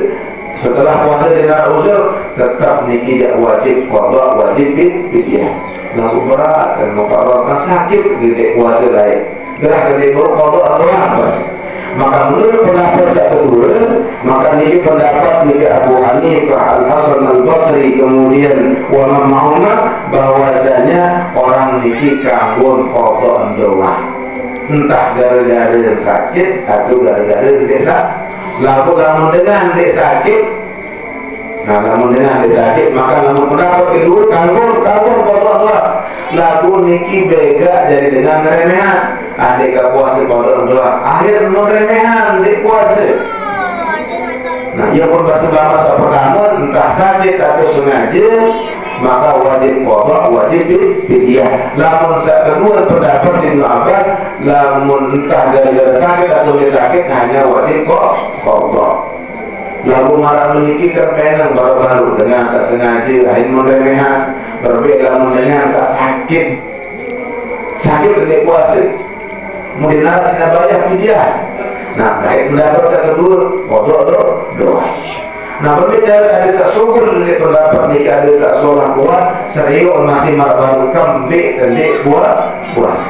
setelah puasa dengan uzur tetap niki tidak wajib qadha, wajib fidyah. Lalu berat dan mengqadhakan sakit gede puasa lain. Gerah gede qadha atau apa? Maka menurut pendapat saya kedua, maka niki pendapat niki Abu Hanifah, Al-Hasan Al-Basri, kemudian wa Muhammad bahwasanya orang niki kanggo qadha doa. Entah gara-gara sakit atau gara-gara desa. Lamun dengan sakit, nah lamun dengan sakit maka lamun pendapat kedua kanggo qadha doa. Lagu niki bega jadi dengan remehan. Adik ke puasa qadha doa. Akhir remehan di puasa. Nah, ia pun bahasa bahasa pertama entah sakit atau sengaja maka wajib qadha, wajib fidyah. Lamun kedua pendapat Ibnu Abbas, lamun entah gara-gara sakit atau sakit hanya wajib qadha. Lalu malah memiliki kepenang baru-baru dengan sengaja lain meremehan, berbeda dengan sakit dari puasa kemudian tidak banyak fidyah. Nah, baik pendapat saya kedua qadha doa. Nah, berbicara ada sesuatu dari pendapat ni ada seorang kuat serius masih baru kembali tadi puasa.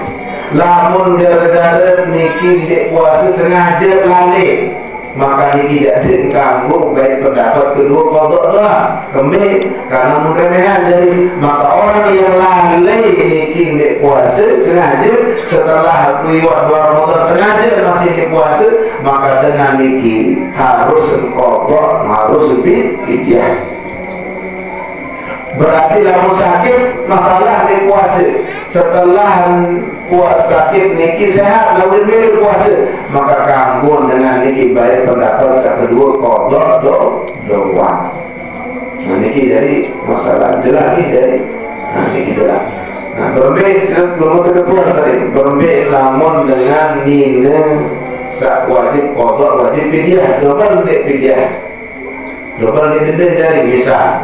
Lamun gara-gara niki di puasa sengaja lalai, maka niki jadi kanggo baik pendapat kedua qadha doa kembali karena mudah-mudahan jadi maka orang yang lalai niki di puasa sengaja setelah lewat bulan Ramadan sengaja masih di puasa maka dengan niki harus qadha, harus fidyah. Berarti lamun sakit masalah di puasa. Setelah puas sakit niki sehat lalu milih puasa, maka kanggo dengan niki baik pendapat kedua kodok doa. Nah niki jadi masalah jelas ni jadi niki jelas. Nah berbeda belum ketentuan tadi berbeda lamun dengan nina wajib kodok wajib fidyah double fidyah double denda jadi misal.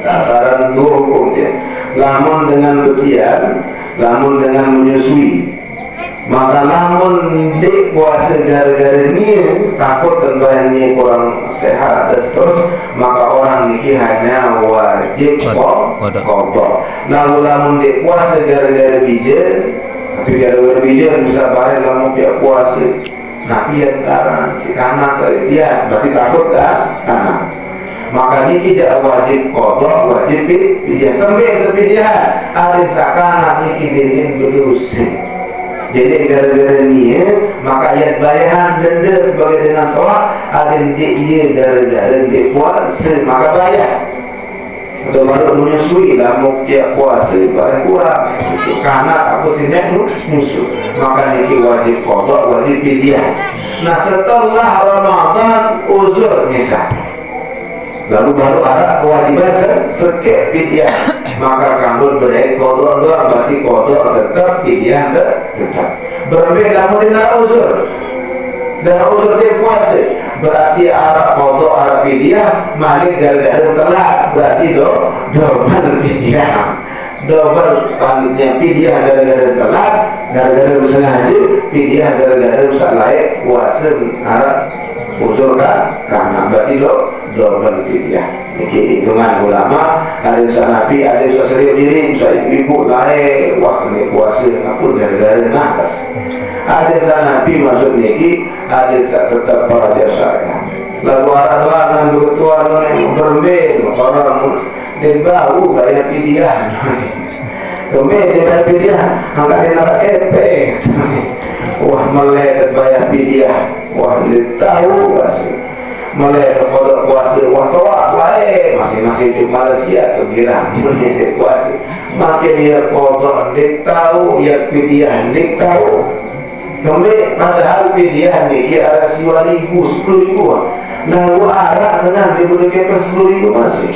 Takaran dua hukum dia. Lamun dengan bersihan, lamun dengan menyusui, maka lamun dek puasa gara-gara ni takut tentuan ni kurang sehat dan seterus, maka orang ni hanya wajib kodok. Lalu lamun dek puasa gara-gara bijan, tapi gara-gara bijan bisa balik lamun pihak puasa. Nabi yang karena si kanan dia berarti takut karena maka ini tidak wajib kodok, wajib fidyah. Kembali ke fidyah, ada sakana ini dinin berusin. Jadi gara-gara ni, maka ayat bayaran denda sebagai dengan tolak. Ada dia gara-gara dia puasa, maka bayar. Atau baru menyusui lah mukia puasa barang kurang. Karena aku sinyak musuh. Maka ini wajib kodok, wajib fidyah. Nah setelah Ramadan uzur misal. Lalu baru ada kewajiban sekek fidyah, maka kamu berhenti kodok doang berarti kodok tetap fidyah tetap. Berbeda namun tidak uzur, dan uzur dia puasa berarti arah kodok arah fidyah malik gara-gara telat berarti double fidyah. Double kalinya fidyah gara-gara telat, gara-gara bersengaja, fidyah gara-gara rusak layak puasa arah uzur karena berarti double fidyah. Ini hitungan ulama. Ada usaha Nabi, ada usaha serius diri, usaha ibu lain. Wah ini puasa apa gara-gara nafas. Ada usaha Nabi maksud niki, ada usaha tetap para jasa. Lagu arah dengan bertuan yang berbeda, orang dia bau gaya fidyah. Kemudian dia fidyah, angkat dia nak kepe. Wah melekat bayar fidyah. Wah dia tahu pasti. Melekat kodok puasa. Wah tawak lain. Masing-masing di Malaysia kegirang menjadi puasa. Makin dia kodok dia tahu, dia fidyah dia tahu. Kemudian padahal fidyah ni kira ada siwa ribu, 10.000. Lalu arah dengan dia boleh kepek 10.000 masih.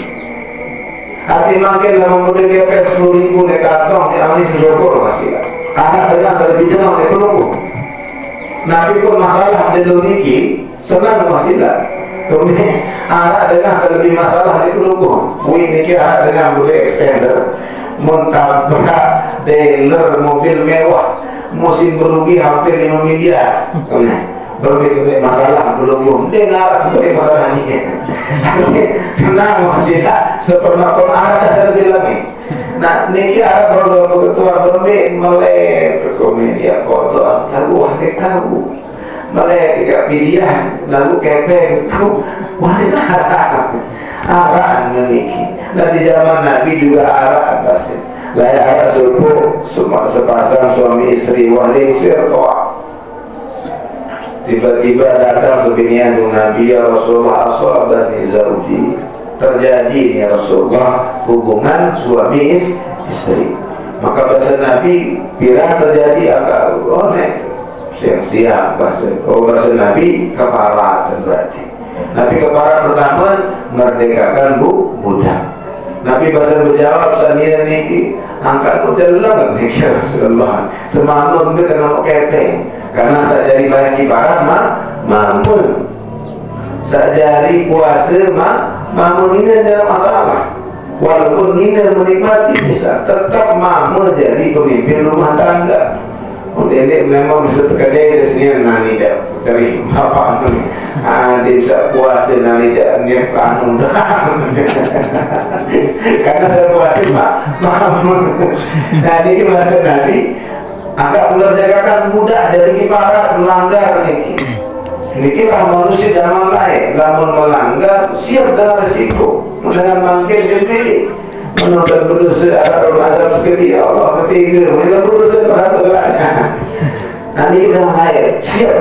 Hati makin lama boleh kepek 10.000 di kantong di amali syukur masih. Arah dengan selebih jenang di pelukku. Nabi pun masalah di niki senang masjidlah. Kemudian arah dengan selebih masalah di pelukku. Wih niki arah dengan boleh expander, mentabrak dealer mobil mewah, musim berugi hampir 5 miliar. Berbagai masalah belum dengar sebagai masalah ini. Tenang masjidlah seperti arah selebih lagi. Nah niki arah berdoa berbeda melek komedia kodok lalu wahai tahu melek tiga fidyah lalu kepeng itu wanita arah niki. Dan di zaman Nabi juga arah pasti layak arah subuh sepasang suami istri wali sirtoa. Tiba-tiba datang sebinian Nabi ya Rasulullah ashabani zauji. Terjadi ya Rasulullah hubungan suami istri. Maka bahasa Nabi bila terjadi akal siang-siang bahasa Nabi kafarat berarti. Nabi kafarat pertama merdekakan budak. Nabi bahasa berjawab sanira niki angkat jelang niki Rasulullah. Semamun kita nak keteng karena sajari banyak kibaran mampu. Sajari puasa mampu ini ada masalah. Walaupun ini menikmati bisa tetap mampu jadi pemimpin rumah tangga. Ini memang bisa terkadang sendiri nani dah terima apa tu? Dia bisa puasa nani dah ni kanun. Karena saya puasa mampu. Jadi masa Nabi akan mengerjakan budak dari kiparat melanggar ni. Inilah manusia zaman lain, namun melanggar siap dengan resiko, dengan manggil dipilih, menonton berdosa Arab azab sekali ya Allah ketiga, menonton berdosa beratus lain. Nanti kita lahir siap.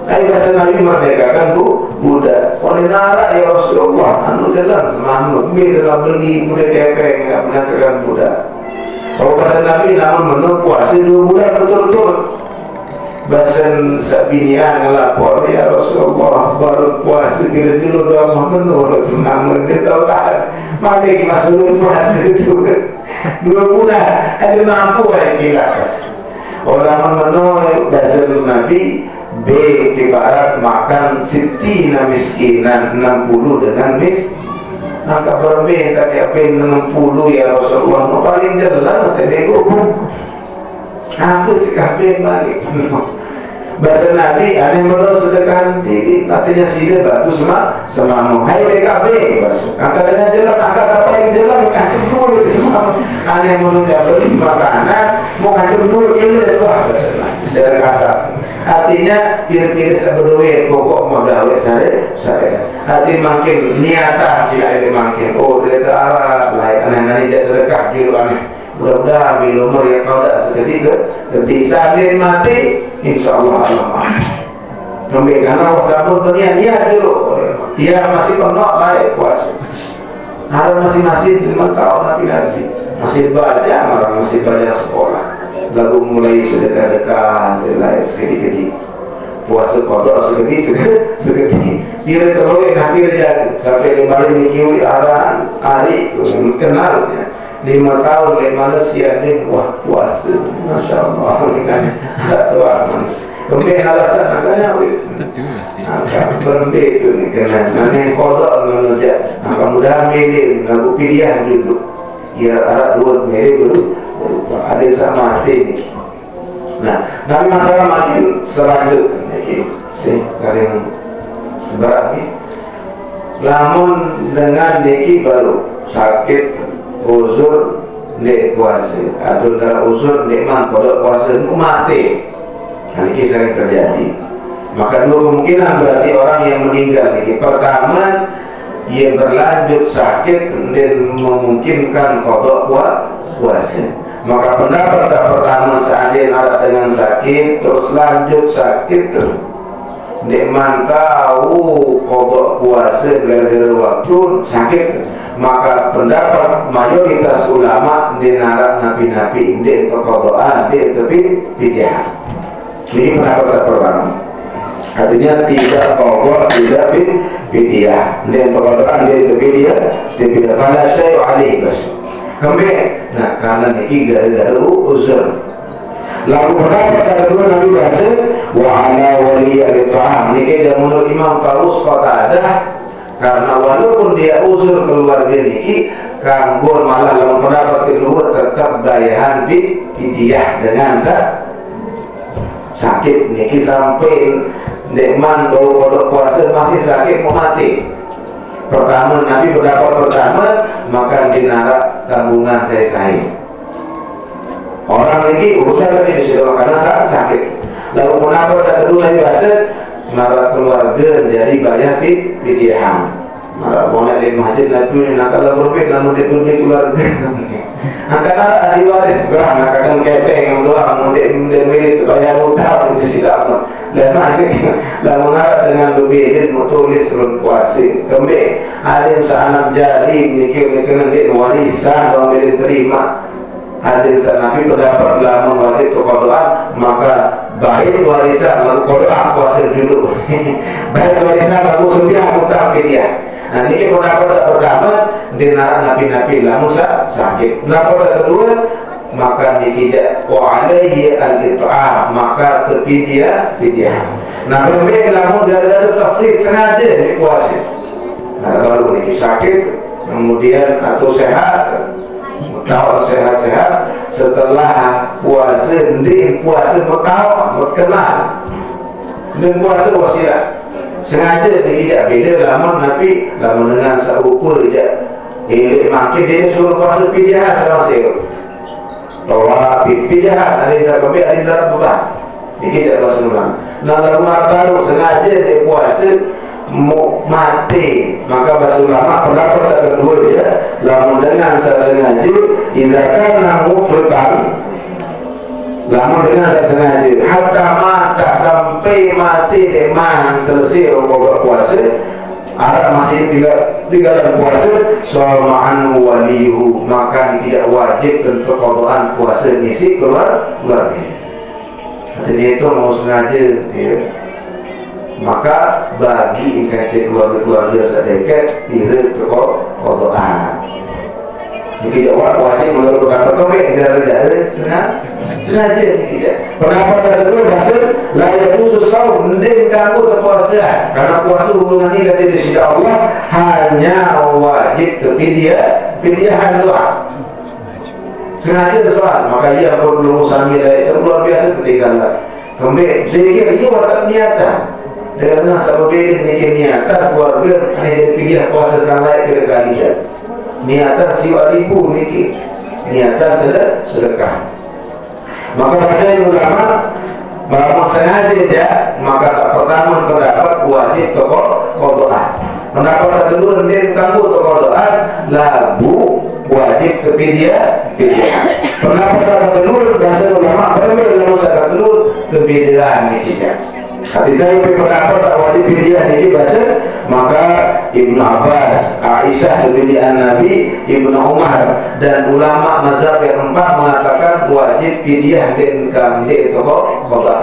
Ayo bahasa Nabi merdekakan budak. Oleh nara ya Rasulullah, anu dalam semangat, dalam beli budak kepeng, nggak merdekakan budak. Kalau bahasa Nabi namun menurut puasa 2 bulan betul-betul. Bahasan sabinian ngelapor ya Rasulullah baru puasa bila dulu doang menurut semangat dia tahu tak. Maka kita suruh puasa 2 bulan. Ada mampu silakan. Orang menurut bahasa Nabi B ibarat makan sitina miskinan 60 dengan maka berbeda kayak 60 ya Rasulullah. No, paling jelas tadi aku sih kabeh balik. Bahasa Nabi ada yang perlu sedekah diri artinya sih bagus semamu hai BKB angka dengan jelas angka siapa yang jelas kacau dulu semua ada yang perlu beli makanan mau kacau dulu ini wah dari kasar artinya kira-kira seberduit pokok mau gawe saya arti makin niatan jika ini makin dari arah lain aneh-aneh jadi sedekah gitu aneh mudah-mudahan bila umur yang kau tak seketika sambil mati insyaAllah Allah sampai karena sabun dunia dia dulu dia masih penuh layak puasa harus masih 5 tahun nanti masih baca orang masih baca sekolah lalu mulai sedekah-dekah layak sedikit-sedikit puasa kodok sedikit bila terlalu nanti terjadi sampai kembali dikiui arah hari kenalnya 5 tahun dari Malaysia ini wah puasa Masya Allah dengan doa kemudian alasan makanya berhenti itu karena nanti kodok menunjuk mudah-mudahan milih lagu pilihan dulu ya arah 2 milih dulu ada sama ini nah nanti masalah makin selanjutnya sih kalian berat namun dengan niki baru sakit uzur nek puasa atau antara uzur nek mang kodok puasa itu mati. Ini sering terjadi. Maka 2 kemungkinan berarti orang yang meninggal ini. Pertama, ia berlanjut sakit dan memungkinkan kodok puasa. Maka pendapat pertama seandainya ada dengan sakit terus lanjut sakit nek mang tahu kodok puasa gara-gara waktu sakit maka pendapat mayoritas ulama dinarak nabi-nabi di kekodoan di tepi pidiah. Ini pendapat pertama. Artinya tidak kodok tidak pidiah dan kekodoan di tepi dia tidak pada syai' alih bas. Kemudian, nah karena ini gara-gara uzur. Lalu pendapat kedua Nabi bahasa wa ala wali al-ta'am. Ini dia menurut Imam Tarus kata ada karena walaupun dia uzur keluarga niki kanggo malah dalam pendapat kedua tetap dayahan fidyah dengan sakit niki sampai nekman bau kodok puasa masih sakit mau mati. Pertama Nabi pendapat pertama maka dinarak tanggungan saya orang niki urusan ini disuruh karena sakit. Lalu pendapat kedua Nabi bahasa mara keluarga dari bayar fidyah. Mara boleh di masjid lalu nak kalau berbeda namun dia pergi keluarga. Angkatan ahli waris berang akan kepeng doang mungkin milik bayar utang di situ. Lama lalu nara dengan lebih tulis surat puasa. Kemudian ada yang seanak jari mikir nanti warisan orang boleh terima. Hadis Nabi pendapat dalam mengwaris kekodoan maka baik warisan lalu kodoan puasa dulu baik warisan lalu sembilan utang dia. Nah ini pendapat pertama dinarak nabi-nabi lalu sakit. Pendapat kedua maka tidak wa alaihi al-it'am maka terpidia. Nah berbeda lalu gara-gara tafrid sengaja di puasa. Nah baru ini sakit kemudian atau sehat tahu sehat-sehat setelah puasa di puasa bertahu berkenal dan puasa wasilah sengaja tidak beda lama Nabi lama dengan seukur saja makin dia suruh puasa pidiah sama saya bahwa pidiah ada yang terkebih ada yang terbuka tidak Rasulullah nah lama baru sengaja dia puasa mau mati maka bahasa ulama pendapat kedua dia lamun dengan sesengaja idakan mufritan lama dengan tak sengaja hatta mata sampai mati demam selesai rokok puasa ada masih tinggal puasa soalnya walihu maka tidak wajib untuk kodokan puasa ngisi keluarga. Jadi itu mau sengaja ya. Maka bagi ikan keluarga sedikit tidak kodokan. Tidak wajib menurut kata kami tidak sengaja tidak. Pendapat saya dulu maksud layak khusus kau mending kamu terpuasa karena puasa hubungannya dengan sisi Allah hanya wajib kepidiahan doa. Sengaja soal maka ia perlu sambil luar biasa ketinggalan. Kemudian saya kira ia watak niatan dengan sebab ini niatan keluarga hanya pilih puasa sampai kali niatan siwa ribu niki niatan sedekah. Maka saya ulama bahwa sengaja dia maka pertama pendapat wajib kodokan. Pendapat satu nanti kamu kodokan lagu wajib kepidiahan. Pendapat satu telur bahasa ulama berbeda lalu satu telur kepidiahan niki. Hati saya pendapat wajib kepidiahan niki bahasa maka Ibnu Abbas, Aisyah sebagai Nabi, Ibnu Umar dan ulama mazhab yang empat mengatakan wajib fidyah dan kamde itu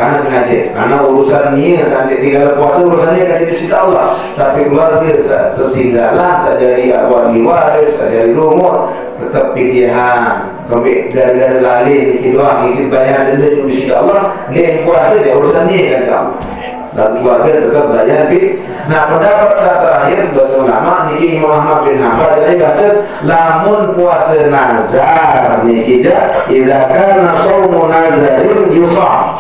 karena sengaja karena urusan niat sampai tinggal puasa urusannya kan itu sudah Allah tapi keluarga tertinggalan sajari wali waris sajari lumur tetap fidyahan kami gara-gara lali ini doang isi bayar denda itu sudah Allah dia puasa dia urusan niat kan Allah dan keluarga tetap belajar nah pendapat saat terakhir bahasa ulama niki Imam Ahmad bin Hanbal dari bahasa lamun puasa nazar niki idza kana shaumu nazarin yusah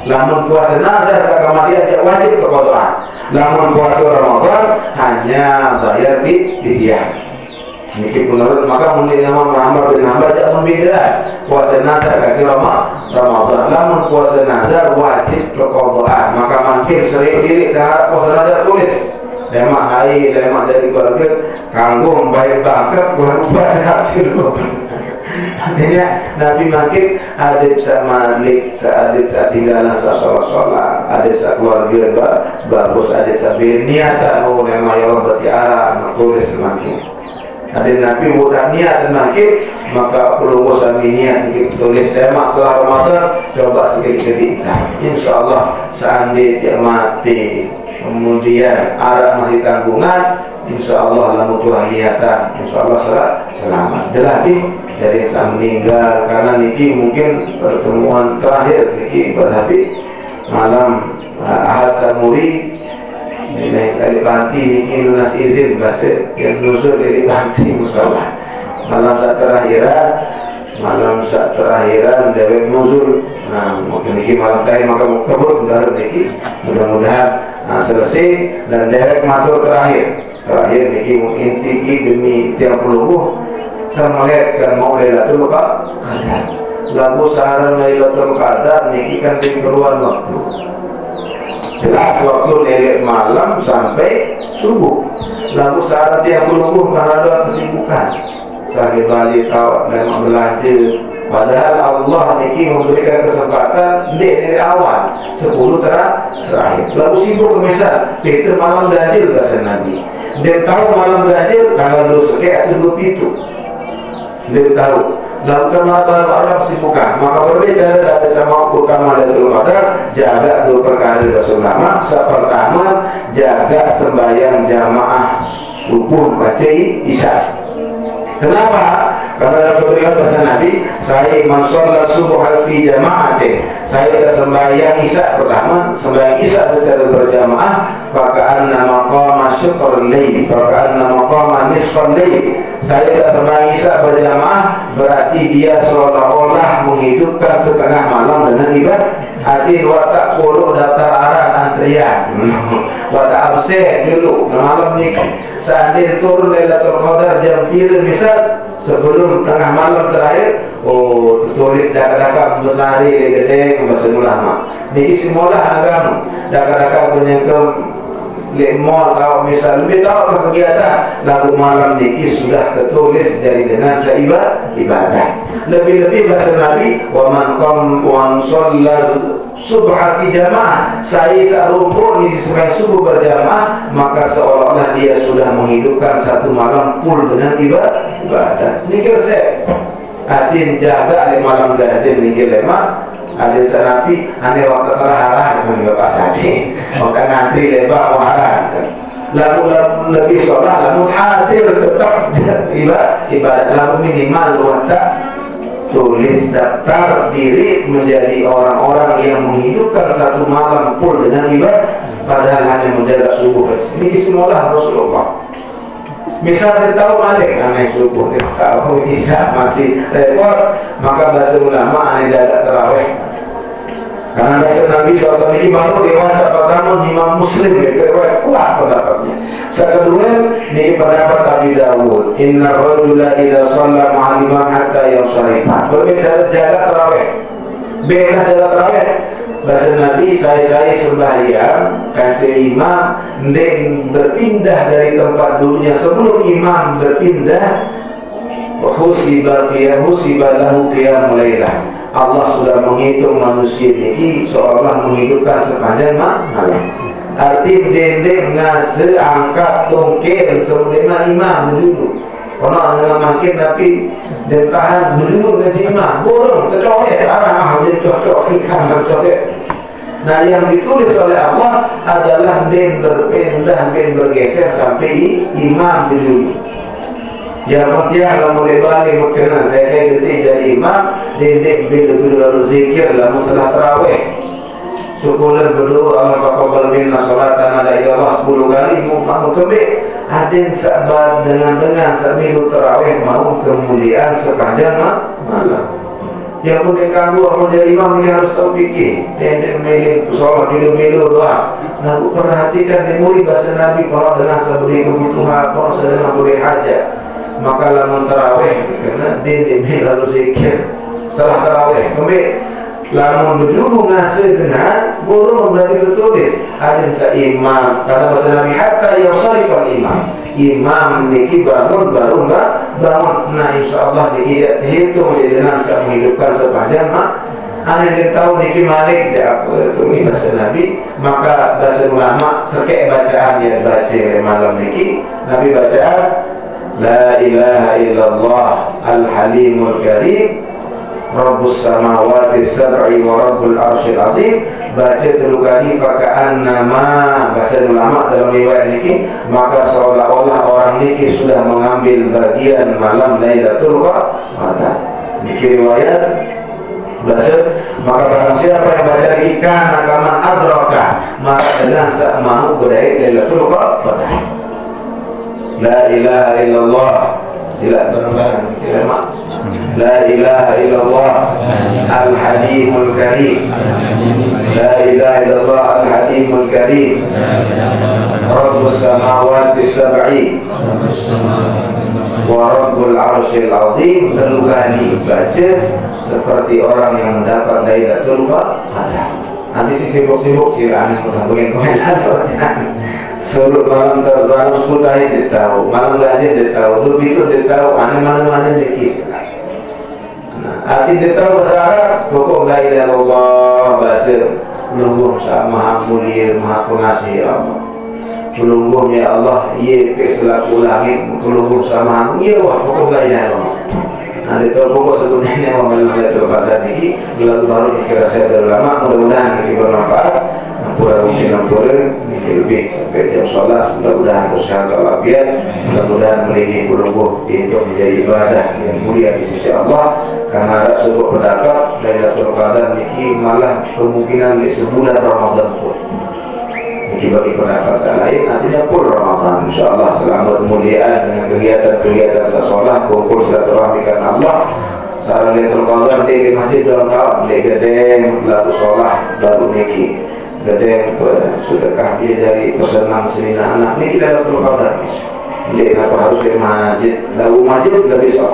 lamun puasa nazar sakamari aja wajib keqadaan lamun puasa Ramadan hanya bayar fidyah niki menurut maka mulai Imam Ahmad bin Hanbal tidak membeda puasa nazar kaki Ramadan lamun puasa nazar wajib keqadaan maka mampir sering diri saat puasa nazar tulis lemak hari lemak dari keluarga kanggo membayar bangkrut kurang puasa hasil artinya Nabi makin adik sama lik seadik tinggalan sholat adik sa keluarga bagus adik sa niatan mau lemak ya berarti arah tulis makin adik Nabi bukan niat makin maka perlu sami niat tulis saya setelah Ramadan coba sedikit-sedikit insyaallah seandainya mati kemudian arah masih tanggungan insyaallah lamu Tuhan niatan insyaallah selamat jelas dari saya meninggal karena niki mungkin pertemuan terakhir niki berhabi malam Ahad Samuri ini sekali panti niki lunas izin bahasa yang nuzul dari panti musalah malam saat terakhiran dewek nuzul nah mungkin niki malam kaya maka kabur mudah-mudahan selesai dan dewek matur terakhir niki mungkin tiki demi tiap puluh saya melihatkan mau Lailatul Qadar lagu saharan Lailatul Qadar niki kan keperluan waktu jelas waktu lelek malam sampai subuh lagu saharan tiap puluh karena ada kesibukan saya balik tahu dan belanja padahal Allah niki memberikan kesempatan dari awal 10 terakhir lalu sibuk misal Peter malam ganjil bahasa Nabi dia tahu malam ganjil tanggal 2 atau 2 pintu dia tahu lakukan malam orang kesibukan maka berbeda dari sama utama Lailatul Qadar jaga 2 perkara bersama pertama jaga sembahyang jamaah subuh baca isya. Kenapa? Karena dapat berikan pesan Nabi, saya mensolat subuh fi jama'ati. Saya sembahyang isya pertama, sembahyang isya secara berjamaah, faka'anna maqama syukur lail, faka'anna maqama nisfal lail. Saya sembahyang isya berjamaah berarti dia seolah-olah menghidupkan setengah malam dengan ibadah. Hati watak puluh daftar arah antrian, watak absen dulu malam ni. Seandainya turun Lailatul Qadar jam 3 misal sebelum tengah malam terakhir tulis daka-daka besari gede bahasa ulama niki semula agama daka-daka penyengkem mall atau misal lebih tahu kegiatan lagu malam niki sudah tertulis dari dengan ibadah. Lebih-lebih bahasa Nabi wa man qam wa shalla subha fi jamaah, saya serumpun di sembahyang subuh berjamaah, maka seolah-olah dia sudah menghidupkan satu malam full dengan ibadah. Nikir saya hati jaga di malam ganti nikir lemah ada sanapi ane waktu salah arah dengan bapak sadi maka nanti lebar waran lalu lebih sholat lalu hadir tetap ibadah lalu minimal luar tulis daftar diri menjadi orang-orang yang menghidupkan satu malam full dengan ibadah padahal hanya menjaga subuh. Ini semualah Rasulullah. Misal dia tahu balik aneh subuh, dia tahu isya masih repot, maka bahasa ulama aneh jaga terawih. Karena bahasa Nabi SAW ini baru dewasa pertama Imam Muslim ya, kuat pendapatnya. Kedua, ini pendapat Abi Dawud. Inna rajula idza shalla ma'al imam hatta yansarifa. Berbeda jaga tarawih. Beda jaga tarawih. Bahasa Nabi saya sembahyang kancing imam ndek berpindah dari tempat duduknya sebelum imam berpindah husiba lahu qiyamul lailah. Allah sudah menghitung manusia ini seolah menghidupkan sepanjang malam. Arti dendeng ngase angkat tongkel kemudian imam duduk. Kalau dengan makin tapi dan tahan duduk dengan imam borong tercoret arah mahal cocok ikan tercoret. Nah yang ditulis oleh Allah adalah den berpindah den bergeser sampai imam duduk. Yang penting kalau mulai balik mungkin saya detik dari imam dendek bila lalu zikir lalu setelah tarawih syukuran berdoa Allah taqabbal minna salatan ala ilallah 10 kali mau kebik ada yang sabar dengan sambil tarawih mau kemuliaan sepanjang malam. Yang penting kalau mau jadi imam ini harus tahu fikih dendek milih sholat dulu doa. Nah perhatikan di murid bahasa Nabi kalau dengan seberi kebutuhan kalau sedang boleh hajat maka lamun tarawih karena din lalu zikir setelah tarawih kemudian lamun duduk ngasih dengan guru berarti tertulis ada imam kata bahasa Nabi hatta yusallifal imam niki bangun baru bangun. Nah insyaallah dihitung dengan saya menghidupkan sepanjang anda yang tahu niki malik itu bahasa Nabi maka bahasa ulama sekek bacaan yang baca malam niki Nabi bacaan La ilaha illallah al-halimul karim Rabbus samawati sab'i wa rabbul arshil azim. Baca 3 kali faka'annama bahasa ulama dalam riwayat ini maka seolah-olah orang ini sudah mengambil bagian malam Lailatul Qadar. Ini riwayat bahasa maka barang siapa yang baca ikan akaman adraka maka dengan sa'mahu budaya Lailatul Qadar. La ilaha illallah La ilaha illallah al-halimul karim La ilaha illallah al-halimul karim Rabbus samawati sab'i wa rabbul arshil azim. 3 kali baca seperti orang yang mendapat Lailatul Qadar. Nanti si sibuk-sibuk sih aneh komen-komen Sebelum malam terbaru 10 tahun dia tahu, malam gaji dia tahu, begitu dia tahu, mana-mana dia kisah. Arti dia tahu bahasa Arab, pokok la ilaha illallah bahasa pelunggung maha mulia, maha pengasih Allah. Pelunggung ya Allah, ia selaku langit, pelunggung sama iya wah pokok la ilaha illallah. Nah dia tahu pokok sebenarnya malam Lailatul Qadar ini, lalu baru dikira saya berulama, mudah-mudahan ini bermanfaat. Kurang lebih sampai jam sholat mudah-mudahan kesehatan walafiat mudah-mudahan melindungi kulungguh untuk menjadi ibadah yang mulia di sisi Allah karena ada sebuah pendapat Lailatul Qadar ini malah kemungkinan di sebulan Ramadan pun ini bagi pendapat saya lain artinya pun Ramadan insyaAllah selama kemuliaan dengan kegiatan-kegiatan sholat kumpul silaturahmi karena Allah saat Lailatul Qadar di masjid dalam tahun di gedeng lalu sholat baru niki gadeng sedekah dia dari pesanan senina anak ini kita Lailatul Qadar. Jadi kenapa harus ke masjid? Lalu masjid nggak bisa.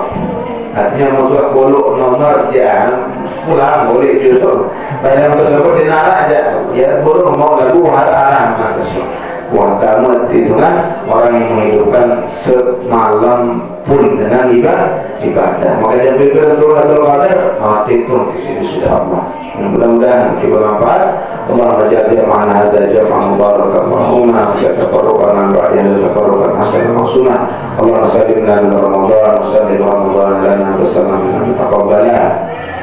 Artinya mau bolok nomor jam pulang boleh gitu. Bayang tersebut dinara aja. Ya bolong mau lagu haram masuk. Wa tamat itu kan orang yang menghidupkan semalam pun dengan ibadah. Maka jam berikutnya Qadar mati itu di sini sudah Allah. Mudah-mudahan kita bermanfaat. Allah menjadi mana ada jamaah mubarakat mahumah kita tafaruqan ba'da tafaruqan hasan maksuna. Allah salimna min Ramadan salim Ramadan lana tasallam min taqabbala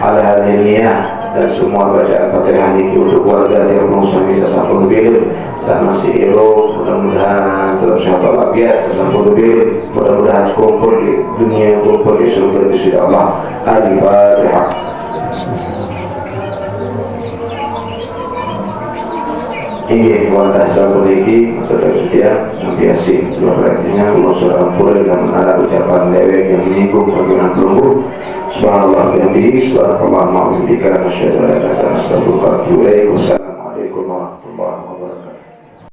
ala hadhihi niyah dan semua bacaan Fatihah ini untuk keluarga yang mengusung bisa sampai lebih sama si Ero, mudah-mudahan dalam syahadat labiat sampai lebih, mudah-mudahan kumpul di dunia, kumpul di surga di sisi Allah. Al-Fatihah. Ini wanda satu lagi saudara setia biasi dua berartinya Allah surah ampura dan menara ucapan dewek yang menyinggung bagaimana pelunggu. Subhanallah bihamdihi subhanallah ma'amdika nasyadu ala ilaha illa anta astaghfiruka wa atubu ilaik. Wassalamualaikum warahmatullahi wabarakatuh.